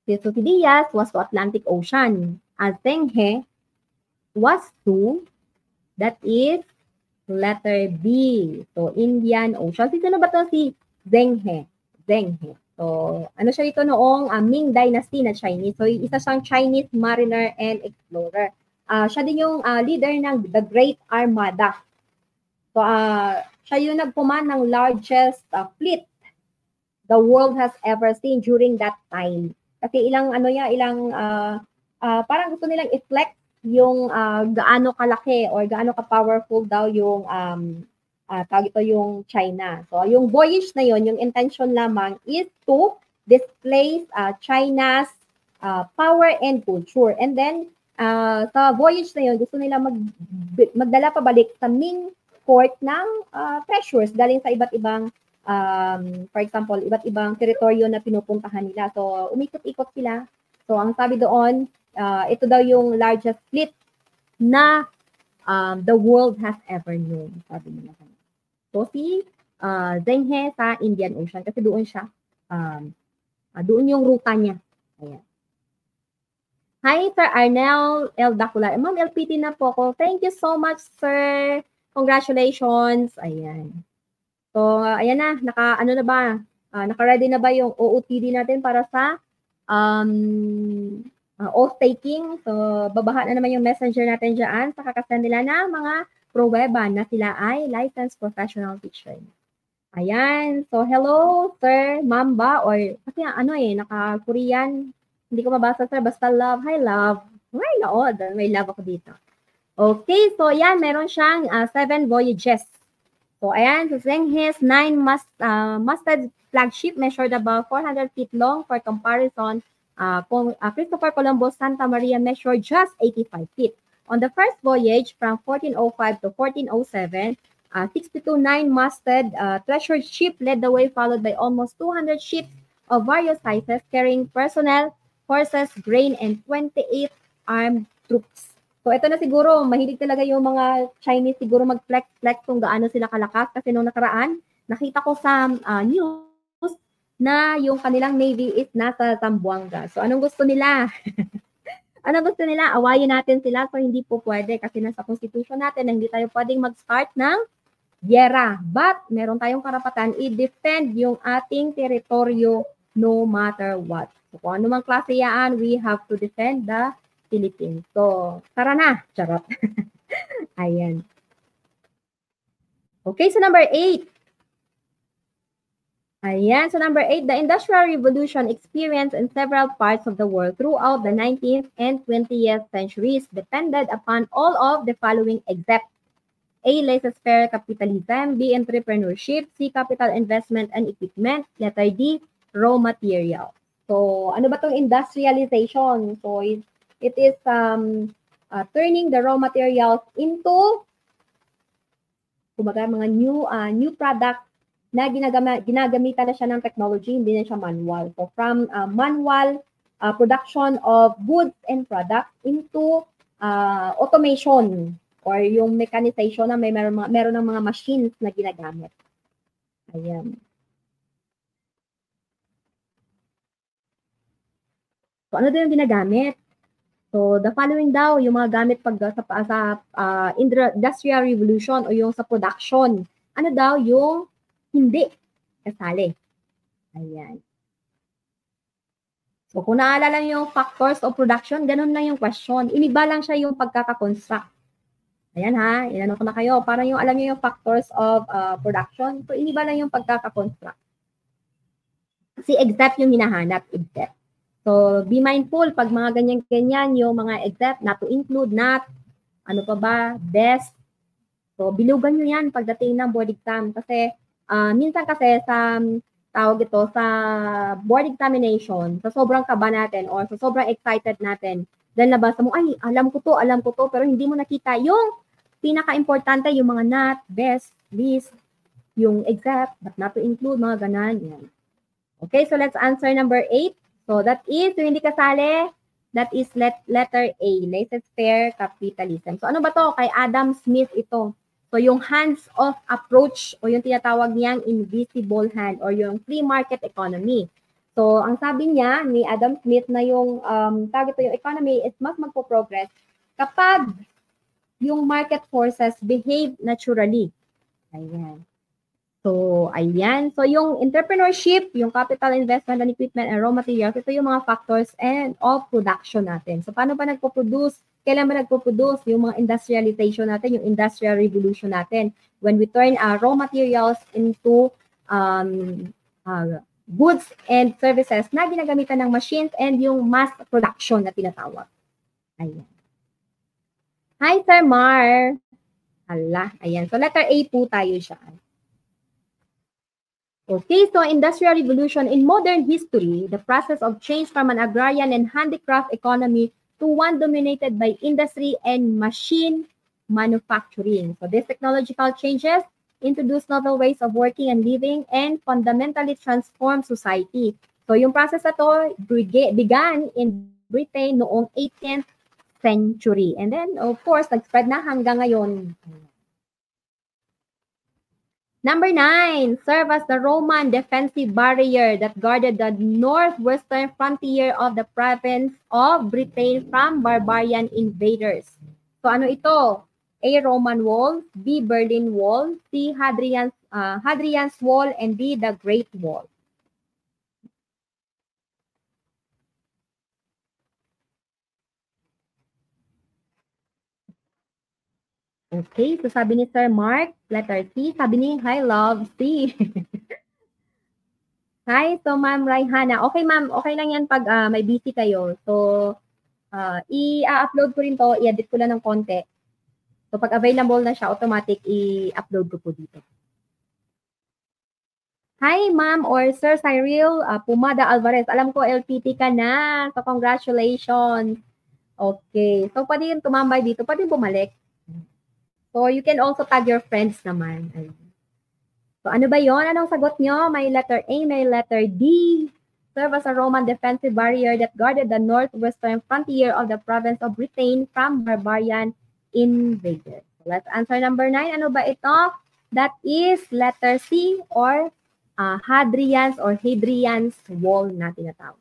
[SPEAKER 1] So, si Diaz was to Atlantic Ocean. As Zheng was to, that is letter B. So, Indian Ocean. Sino ba ito si Zheng He? So, ano siya ito noong Ming Dynasty na Chinese. So, isa siyang Chinese mariner and explorer. siya din yung leader ng the Great Armada. So, siya yung nagpuman ng largest fleet the world has ever seen during that time. Kasi ilang parang gusto nilang i-flex yung gaano kalaki or gaano ka-powerful daw yung tawag ito yung China. So yung voyage na yon, yung intention lamang is to displace China's power and culture. And then sa voyage na yon, gusto nila magdala pabalik sa Ming court ng treasures galing sa iba't ibang for example, iba't ibang teritoryo na pinupuntahan nila. So, umikot-ikot sila. So, ang sabi doon, ito daw yung largest fleet na the world has ever known. Sabi nila. So, si Zheng He sa Indian Ocean kasi doon siya. Doon yung ruta niya. Ayan. Hi, Sir Arnel L. Dacular. Ma'am, LPT na po ako. Thank you so much, sir. Congratulations. Ayan. So, ayan na, naka-ready na ba yung OOTD natin para sa oath taking? So, babaha na naman yung messenger natin dyan sa kakasend nila na mga pro-weba na sila ay licensed professional teacher. Ayan. So, hello, sir, ma'am ba? Or, kasi naka-Korean. Hindi ko mabasa, sir. Basta love. Hi, love. May lood. May love ako dito. Okay. So, ayan. Meron siyang 7 voyages. So, ayan, so Zheng He's 9 masted flagship measured about 400 feet long. For comparison, Christopher Columbus Santa Maria measured just 85 feet. On the first voyage from 1405 to 1407, 62 9-masted treasure ship led the way, followed by almost 200 ships of various sizes carrying personnel, horses, grain, and 28 armed troops. So, ito na siguro, mahilig talaga yung mga Chinese siguro mag-flex kung gaano sila kalakas. Kasi nung nakaraan, nakita ko sa news na yung kanilang navy is nasa Zamboanga. So, anong gusto nila? Anong gusto nila? Awayin natin sila. So, hindi po pwede kasi nasa constitution natin na hindi tayo pwedeng mag-start ng giyera. But, meron tayong karapatan i-defend yung ating teritoryo no matter what. So, kung anumang klase yan, we have to defend the Philippines. So, tara na. Charot. Ayan. Okay, so number 8. Ayan, so number 8, the Industrial Revolution experienced in several parts of the world throughout the 19th and 20th centuries depended upon all of the following except A, laissez-faire capitalism, B, entrepreneurship, C, capital investment and equipment, letter D, raw material. So, ano ba itong industrialization? So, it is turning the raw materials into mga new product na ginagamitan na siya ng technology, hindi na siya manual. So from manual production of goods and products into automation or yung mechanization na meron ng mga machines na ginagamit. Ayan. So ano daw yung ginagamit? So, the following daw, yung mga gamit sa Industrial Revolution o yung sa production. Ano daw yung hindi kasali? Ayan. So, kung naalala nyo yung factors of production, ganun lang yung question. Iniba lang siya yung pagkakakonstruct. Ayan ha, inano ko na kayo. Parang yung alam nyo yung factors of production. So, iniba lang yung pagkakakonstruct. Kasi except yung hinahanap, except. So, be mindful pag mga ganyan-ganyan, yung mga except, not to include, not, ano pa ba, best. So, bilugan nyo yan pagdating ng board exam. Kasi, minsan kasi sa, tawag ito, sa board examination, sa sobrang kaba natin or sa sobrang excited natin, dahil nabasa mo, ay, alam ko to, pero hindi mo nakita yung pinaka-importante, yung mga not, best, least, yung except, but not to include, mga ganan. Yan. Okay, so let's answer number 8. So that is, yung hindi kasali, that is letter A, laissez-faire capitalism. So ano ba to? Kay Adam Smith ito. So yung hands-off approach o yung tinatawag niyang invisible hand or yung free market economy. So ang sabi niya ni Adam Smith na yung target yung economy is mas magpo-progress kapag yung market forces behave naturally. Ayan. So, ayan. So, yung entrepreneurship, yung capital investment and equipment and raw materials, ito yung mga factors and of production natin. So, paano ba nagpo-produce? Kailan ba nagpo-produce? Yung mga industrialization natin, yung industrial revolution natin. When we turn raw materials into goods and services na ginagamitan ng machines and yung mass production na tinatawag. Ayan. Hi, Sir Mar. Hala, ayan. So, letter A po tayo siya. Okay, so industrial revolution in modern history, the process of change from an agrarian and handicraft economy to one dominated by industry and machine manufacturing. So these technological changes introduce novel ways of working and living and fundamentally transform society. So yung process na to began in Britain noong 18th century. And then, of course, nag-spread na hanggang ngayon. Number 9, serve as the Roman defensive barrier that guarded the northwestern frontier of the province of Britain from barbarian invaders. So ano ito? A. Roman Wall, B. Berlin Wall, C. Hadrian's Wall, and D. the Great Wall. Okay, so sabi ni Sir Mark, letter C. Sabi ni, hi love, C. Hi, so Ma'am Raihana. Okay ma'am, okay lang yan pag may busy kayo. So, i-upload ko rin to, i-edit ko lang ng konti. So, pag available na siya, automatic i-upload ko po dito. Hi, ma'am or Sir Cyril Pumada Alvarez. Alam ko, LPT ka na. So, congratulations. Okay. So, pwede yung tumambay dito. Pwede bumalik. So, you can also tag your friends naman. Ayun. So, ano ba yon? Anong sagot nyo? May letter A, may letter D. Serve as a Roman defensive barrier that guarded the northwestern frontier of the province of Britain from barbarian invaders. So, let's answer number 9. Ano ba ito? That is letter C or Hadrian's Wall na tinatawag.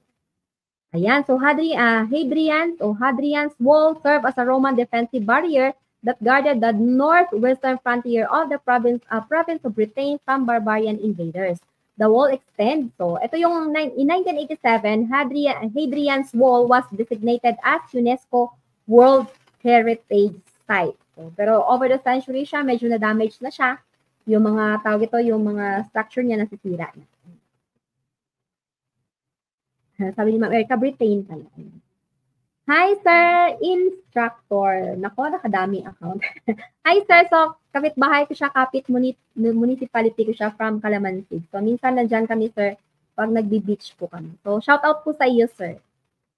[SPEAKER 1] Ayan, so Hadrian's Wall served as a Roman defensive barrier that guarded the northwestern frontier of the province of Britain from barbarian invaders. The wall extends. So, ito yung in 1987, Hadrian's Wall was designated as UNESCO World Heritage Site. So, pero over the century siya, medyo na-damage na siya. Yung mga tawag ito, yung mga structure niya nasisira na. Sabi ni Ma'am Erica, Britain pala. Hi, Sir Instructor. Nako, nakadami account. Hi, Sir. So, kapitbahay ko siya, municipality ko siya from Calamansig. So, minsan nandyan kami, Sir, pag nagbi-beach po kami. So, shout out po sa iyo, Sir.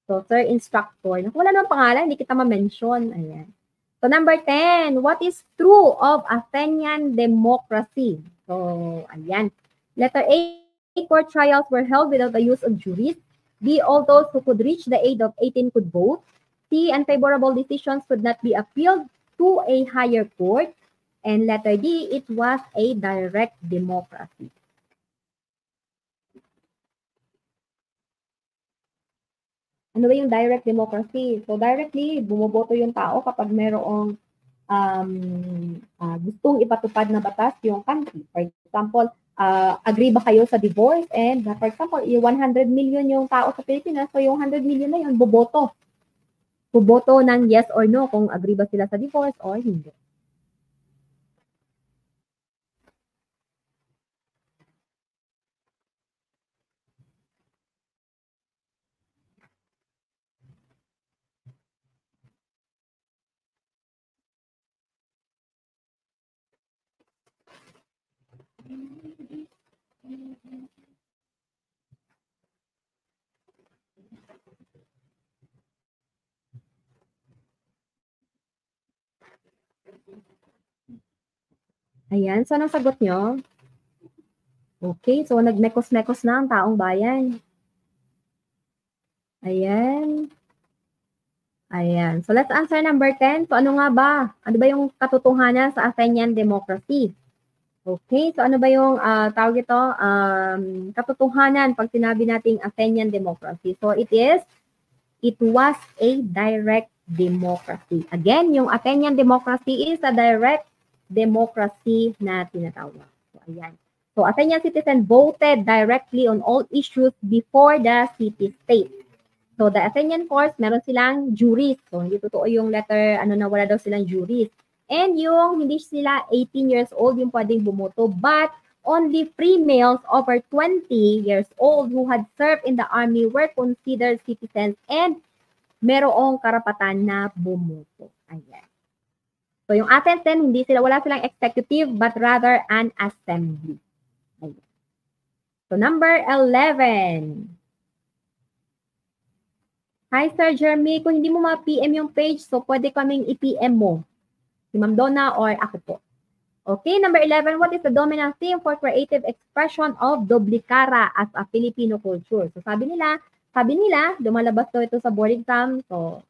[SPEAKER 1] So, Sir Instructor. Naku, wala namang pangalan, hindi kita ma-mention. Ayan. So, number 10. What is true of Athenian democracy? So, ayan. Letter A, court trials were held without the use of juries. B, all those who could reach the age of 18 could vote. C, unfavorable decisions could not be appealed to a higher court. And letter D, it was a direct democracy. Ano ba yung direct democracy? So directly, bumoboto yung tao kapag mayroong gustong ipatupad na batas yung country. For example, agree ba kayo sa divorce? And for example, 100 million yung tao sa Pilipinas, so yung 100 million na yun, boboto. Boboto ng yes or no kung agree ba sila sa divorce or hindi. Ayan, so anong sagot nyo? Okay, so nagmekos-mekos na ang taong bayan. Ayan. Ayan. So let's answer number 10. So ano nga ba? Ano ba yung katotohanan sa Athenian democracy? Okay, so ano ba yung tawag ito? Katotohanan pag sinabi nating Athenian democracy. So it was a direct democracy. Again, yung Athenian democracy is a direct democracy na tinatawag. So ayan. So So, Athenian citizens voted directly on all issues before the city-state. So, the Athenian courts, meron silang juries. So, hindi totoo yung letter, na wala daw silang juries. And yung hindi sila 18 years old yung pwedeng bumoto, but only free males over 20 years old who had served in the army were considered citizens and merong karapatan na bumoto. Ayan. So, yung Athens din, wala silang executive, but rather an assembly. Ayan. So, number 11. Hi, Sir Jeremy. Kung hindi mo ma-PM yung page, so pwede kaming i-PM mo. Si Ma'am Donna or ako po. Okay, number 11. What is the dominant theme for creative expression of Doblicara as a Filipino culture? So, sabi nila, lumalabas to ito sa board exam. So,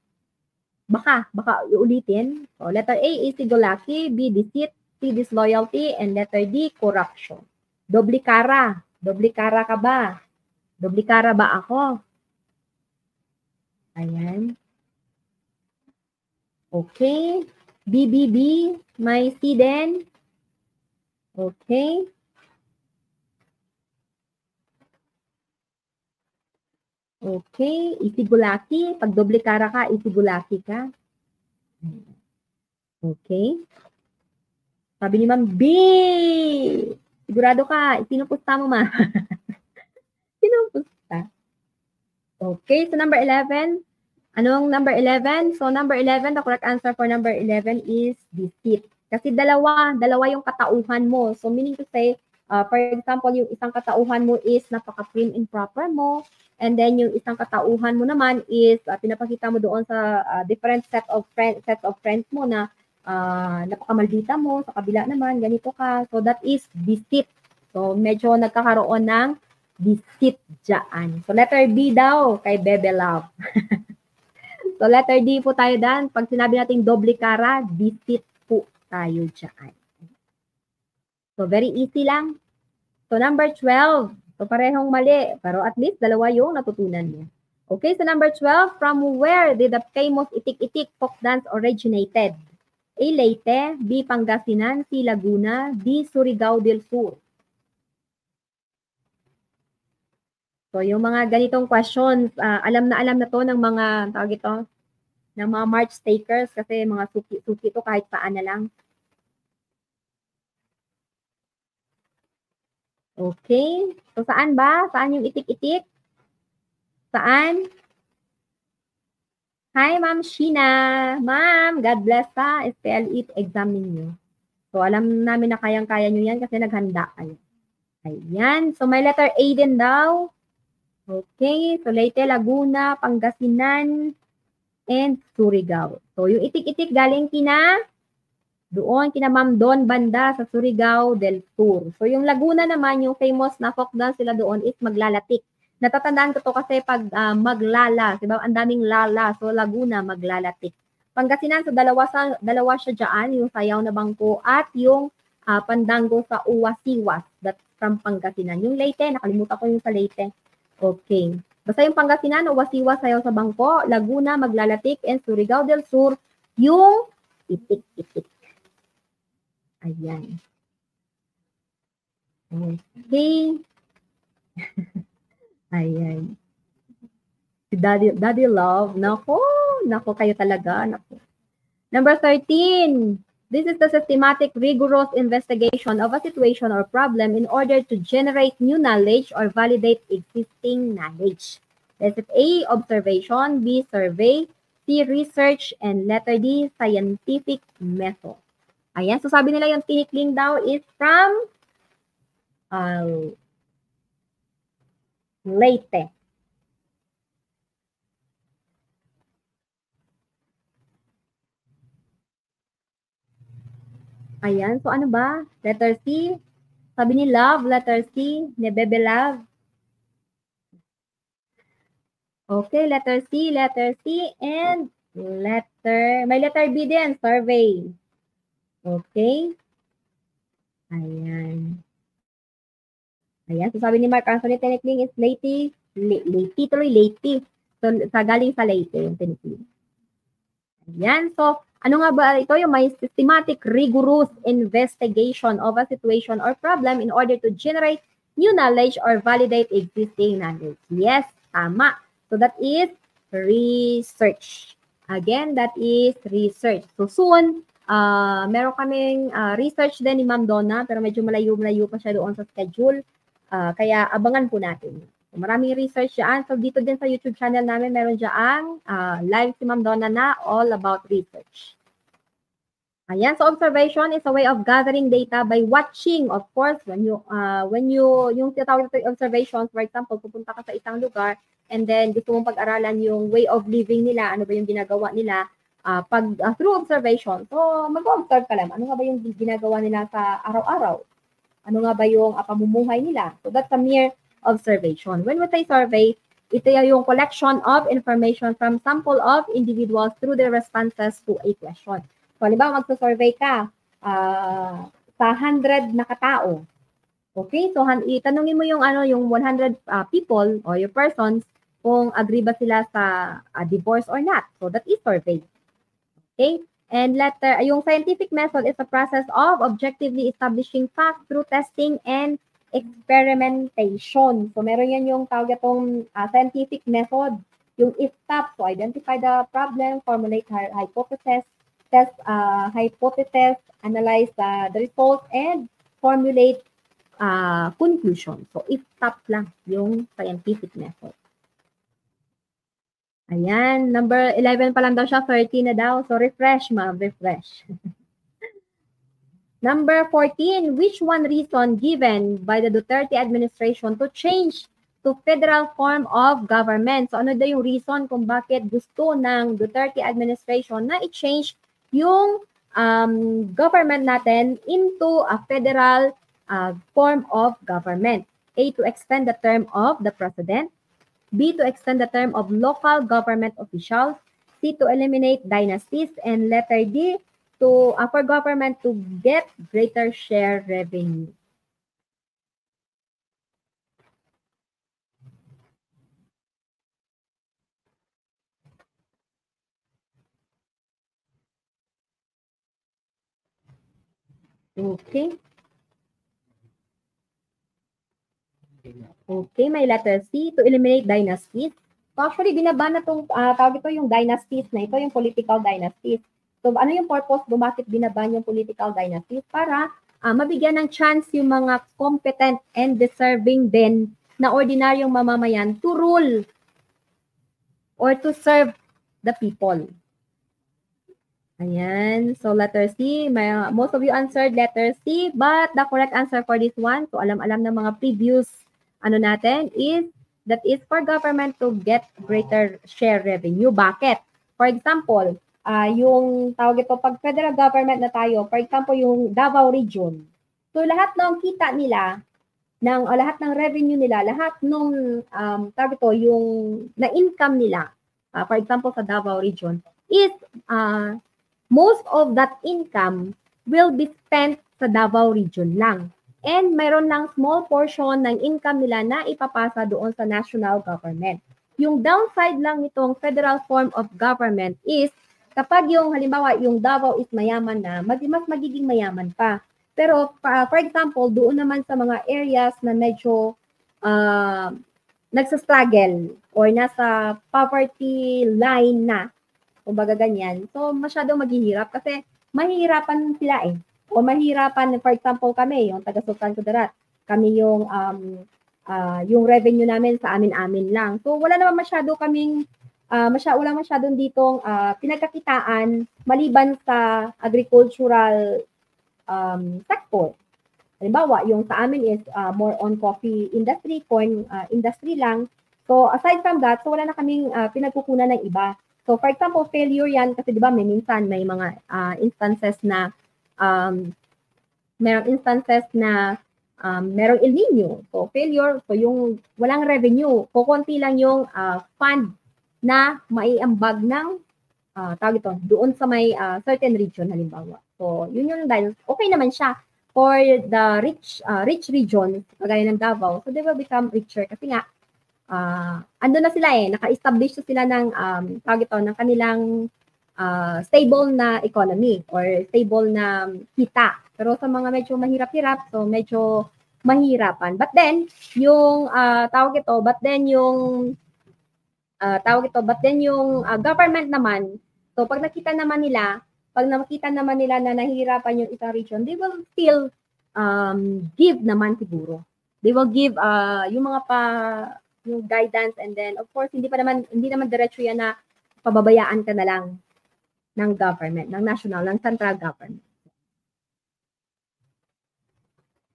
[SPEAKER 1] baka iulitin. So, letter A is sigolaki, B, deceit, C, disloyalty, and letter D, corruption. Doblicara. Doblicara ka ba? Doblicara ba ako? Ayan. Okay. BBB, may C din. Okay. Okay. Isigulaki. Pag doblikara ka, isigulaki ka. Okay. Sabi ni Ma'am B. Sigurado ka. Sinupusta mo, ma. Sinupusta. Okay. So, number 11. Anong number 11? So, number 11, the correct answer for number 11 is deceit. Kasi dalawa yung katauhan mo. So, meaning to say, for example, yung isang katauhan mo is napaka-prim and proper mo. And then, yung isang katauhan mo naman is pinapakita mo doon sa different set of friends mo na napakamaldita mo. Sa kabila naman, ganito ka. So, that is deceit. So, medyo nagkakaroon ng deceit dyan. So, letter B daw kay Bebe Love. So, letter D po tayo dan. Pag sinabi natin doblikara, deceit po tayo dyan. So, very easy lang. So, number 12. So, parehong mali. Pero at least, dalawa yung natutunan mo. Okay, so number 12. From where did the famous itik-itik folk dance originated? A. Leyte, B. Pangasinan, C. Laguna, D. Surigao del Sur. So, yung mga ganitong questions, alam na to ng mga, tawag ito, ng mga March takers kasi mga suki to kahit paan na lang. Okay. So, saan ba? Saan yung itik-itik? Saan? Hi, Ma'am Sheena. Ma'am, God bless ha. SPLE exam ninyo. So, alam namin na kayang-kaya nyo yan kasi naghanda kayo. Ayan. So, may letter A din daw. Okay, so Leyte, Laguna, Pangasinan, and Surigao. So, yung itik-itik galing doon kina Ma'am Don banda sa Surigao del Sur. So, yung Laguna naman, yung famous na folk dance sila doon is maglalatik. Natatandaan ko to kasi pag maglala, diba? Ang daming lala. So, Laguna, maglalatik. Pangasinan, so dalawa siya dyan, yung sayaw na bangko at yung pandango sa uwasiwas. That's from Pangasinan. Yung Leyte, nakalimutan ko yung sa Leyte. Okay. Basta yung Pangasinan, uwasiwas, sayaw sa bangko, Laguna, maglalatik, and Surigao del Sur, yung itik-itik. Ayan. Okay. Ayan. Si Daddy Love, nako kayo talaga, nako. Number 13. This is the systematic, rigorous investigation of a situation or problem in order to generate new knowledge or validate existing knowledge. Letter A, observation, B, survey, C, research, and letter D, scientific method. Ayan, so sabi nila yung tinikling daw is from Leyte. Ayan, so ano ba? Letter C. Sabi ni Love, letter C, ni Bebe Love. Okay, letter C, and may letter B din, survey. Okay. Ayan. Ayan, so sabi ni Mark Anthony, tinikling is Leyte. So, galing sa Leyte yung tinikling. Yan. So, ano nga ba ito? Yung may systematic, rigorous investigation of a situation or problem in order to generate new knowledge or validate existing knowledge. Yes, tama. So, that is research. Again, that is research. So, soon, meron kaming research din ni Ma'am Donna, pero medyo malayo-malayo pa siya doon sa schedule. Kaya abangan po natin. So, maraming research dyan. So, dito din sa YouTube channel namin, meron dyan live si Ma'am Donna na all about research. Ayan, so observation is a way of gathering data by watching, of course, when you yung tinatawag natin observations, for example, pupunta ka sa isang lugar, and then gusto mong pag-aralan yung way of living nila, ano ba yung ginagawa nila, through observation. So, mag-observe ka lang, ano nga ba yung ginagawa nila sa araw-araw? Ano nga ba yung pamumuhay nila? So, that's a mere observation. When we say survey, ito yung collection of information from sample of individuals through their responses to a question. So, halimbawa, magsa-survey ka sa 100 na katao. Okay? So, itanungin mo yung, yung 100 people or your persons kung agree ba sila sa divorce or not. So, that is survey. Okay? And yung scientific method is a process of objectively establishing facts through testing and experimentation. So, meron yan yung tawag itong scientific method. Yung IFTAP, so identify the problem, formulate hypothesis, test hypothesis, analyze the results, and formulate conclusion. So, IFTAP lang yung scientific method. Ayan, number 11 pa lang daw siya, 30 na daw. So, refresh, ma'am, refresh. Number 14, which one reason given by the Duterte administration to change to federal form of government? So, ano daw yung reason kung bakit gusto ng Duterte administration na i-change yung government natin into a federal form of government? A, to extend the term of the president. B, to extend the term of local government officials. C, to eliminate dynasties. And letter D, for government to get greater share revenue. Okay. Okay, may letter C, to eliminate dynasties. So actually, binaba na itong, tawag ito yung dynasties na ito, yung political dynasties. So ano yung purpose, bakit binaban yung political dynasties? Para mabigyan ng chance yung mga competent and deserving din na ordinaryong mamamayan to rule or to serve the people. Ayan, so letter C, most of you answered letter C, but the correct answer for this one, so alam-alam ng mga previous natin is, that is for government to get greater share revenue. Bakit? For example, yung tawag ito, pag federal government na tayo, for example, yung Davao region. So lahat ng kita nila, lahat ng revenue nila, lahat ng tawag ito, yung na-income nila, for example, sa Davao region, is most of that income will be spent sa Davao region lang. And mayroon lang small portion ng income nila na ipapasa doon sa national government. Yung downside lang nitong federal form of government is kapag yung halimbawa yung Davao is mayaman na, mas magiging mayaman pa. Pero for example, doon naman sa mga areas na medyo nagsa-struggle or nasa poverty line na, kumbaga ganyan, so masyadong maghihirap kasi mahihirapan sila eh. O mahirapan, for example, kami, yung taga-Sultan Kudarat, kami yung revenue namin sa amin-amin lang. So, wala naman masyado kaming, wala masyadong ditong pinagkakitaan maliban sa agricultural sector. Halimbawa, yung sa amin is more on coffee industry, corn industry lang. So, aside from that, so wala na kaming pinagkukunan ng iba. So, for example, failure yan kasi di ba may minsan may mga instances na merong instances na merong El Nino. So, failure. So, yung walang revenue. Kukunti lang yung fund na maiambag ng tawag ito, doon sa may certain region halimbawa. So, yun yung dahil okay naman siya for the rich region, kagaya ng Davao. So, they will become richer kasi nga ando na sila naka-establish sila ng tawag ito, ng kanilang stable na economy or stable na kita. Pero sa mga medyo mahirap-hirap, so medyo mahirapan. But then, yung government naman, so pag nakita naman nila na nahihirapan yung isang region, they will still give naman siguro. They will give yung mga yung guidance, and then of course hindi naman diretso yan na pababayaan ka na lang ng government, ng national, ng central government.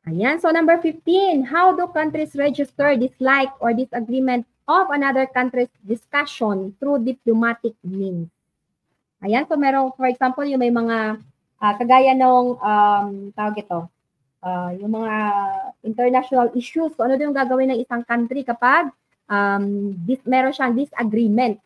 [SPEAKER 1] Ayan, so number 15, how do countries register dislike or disagreement of another country's discussion through diplomatic means? Ayan, so meron, for example, yung may mga kagaya nung yung mga international issues. So ano yung gagawin ng isang country kapag meron siyang disagreement?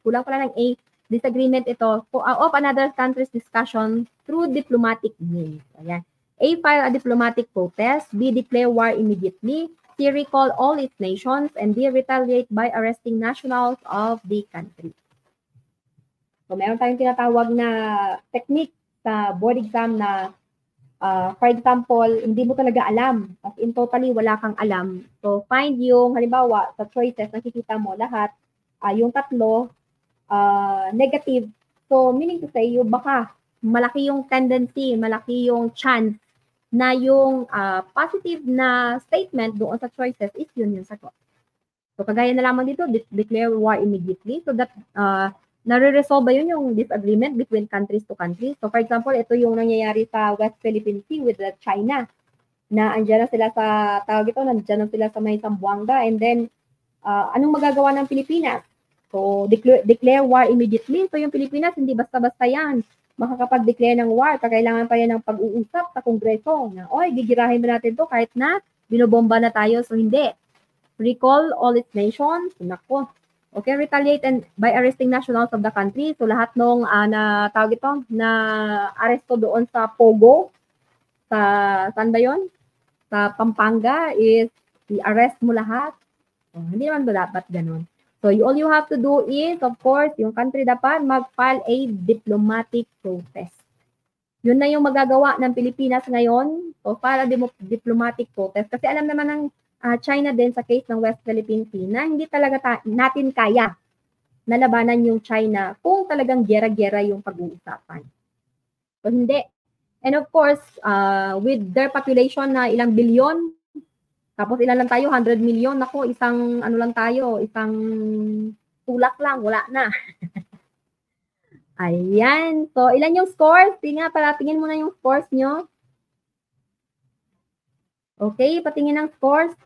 [SPEAKER 1] Kulang pala ng A, disagreement ito of another country's discussion through diplomatic means. Ayan. A, file a diplomatic protest. B, declare war immediately. C, recall all its nations. And D, retaliate by arresting nationals of the country. So meron tayong tinatawag na technique sa board exam na for example, hindi mo talaga alam. As in totally wala kang alam. So find yung, halimbawa, sa choices, nakikita mo lahat, yung tatlo, negative. So meaning to say, yung baka malaki yung tendency, malaki yung chance na yung positive na statement doon sa choices is yun yung sagot. So kagaya na lamang dito, declare war immediately so that nare-resolve ba yun yung disagreement between countries to countries? So for example, ito yung nangyayari sa West Philippine Sea with China na andyan na sila sa nandiyan na sila sa may Zamboanga, and then anong magagawa ng Pilipinas? So declare war immediately. So yung Pilipinas hindi basta-basta yan makakapag-declare ng war, kailangan pa yan ng pag-uusap sa Kongreso na, oy, gigirahin ba natin to kahit na binobomba na tayo? So hindi. Recall all its nations. Nako. Okay, retaliate and by arresting nationals of the country. So lahat nung na aresto doon sa Pogo, saan ba yun? Sa Pampanga is i-arrest mo lahat. So, hindi naman ba dapat ganun? So all you have to do is, of course, yung country dapat mag-file a diplomatic protest. Yun na yung magagawa ng Pilipinas ngayon. So file a diplomatic protest. Kasi alam naman ng China din sa case ng West Philippine Sea na hindi talaga natin kaya na labanan yung China kung talagang gera-gera yung pag-uusapan. So hindi. And of course, with their population na ilang bilyon, tapos ilan lang tayo, 100 million, nako, isang tulak lang, wala na. Ayan. So, ilan yung scores? Patingin muna yung scores nyo. Okay, patingin ang scores.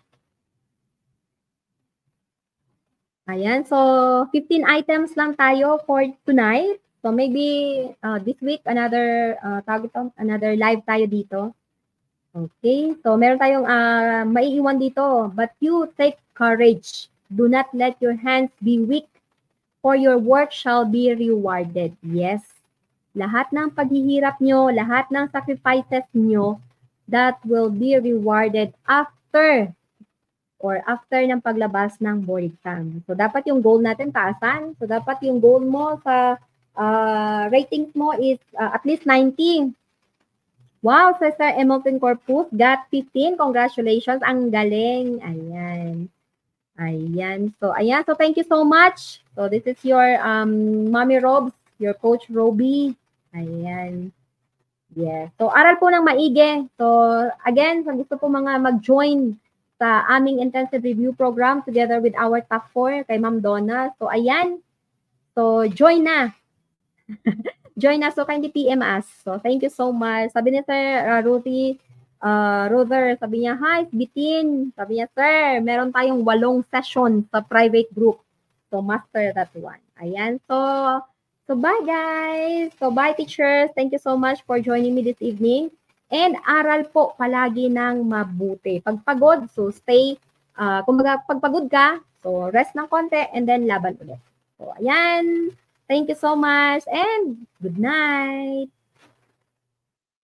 [SPEAKER 1] Ayan, so 15 items lang tayo for tonight. So maybe this week, another live tayo dito. Okay, so meron tayong maiiwan dito. But you take courage. Do not let your hands be weak, for your work shall be rewarded. Yes, lahat ng paghihirap nyo, lahat ng sacrifices nyo, that will be rewarded after ng paglabas ng board exam. So dapat yung goal natin taasan. So dapat yung goal mo sa ratings mo is at least 90. Wow, Cesar Hamilton Corpus got 15. Congratulations. Ang galing. Ayan. Ayan. So thank you so much. So this is your Mommy Robs, your Coach Roby. Ayan. Yes. So aral po ng maigi. So again, kung gusto po mga mag-join sa aming intensive review program together with our top 4 kay Ma'am Donna. So ayan. So join na. Join us. So kindly PM us. So thank you so much. Sabi niya, Sir Ruthie Ruther, sabi niya, hi, Bitin. Sabi niya, sir, meron tayong 8 session sa private group. So master that one. Ayan. So bye guys. So bye teachers. Thank you so much for joining me this evening. And aral po palagi ng mabuti. Pag pagod, so stay. Kumbaga, pag pagod ka, so rest ng konti and then laban ulit. So ayan. Thank you so much and good night.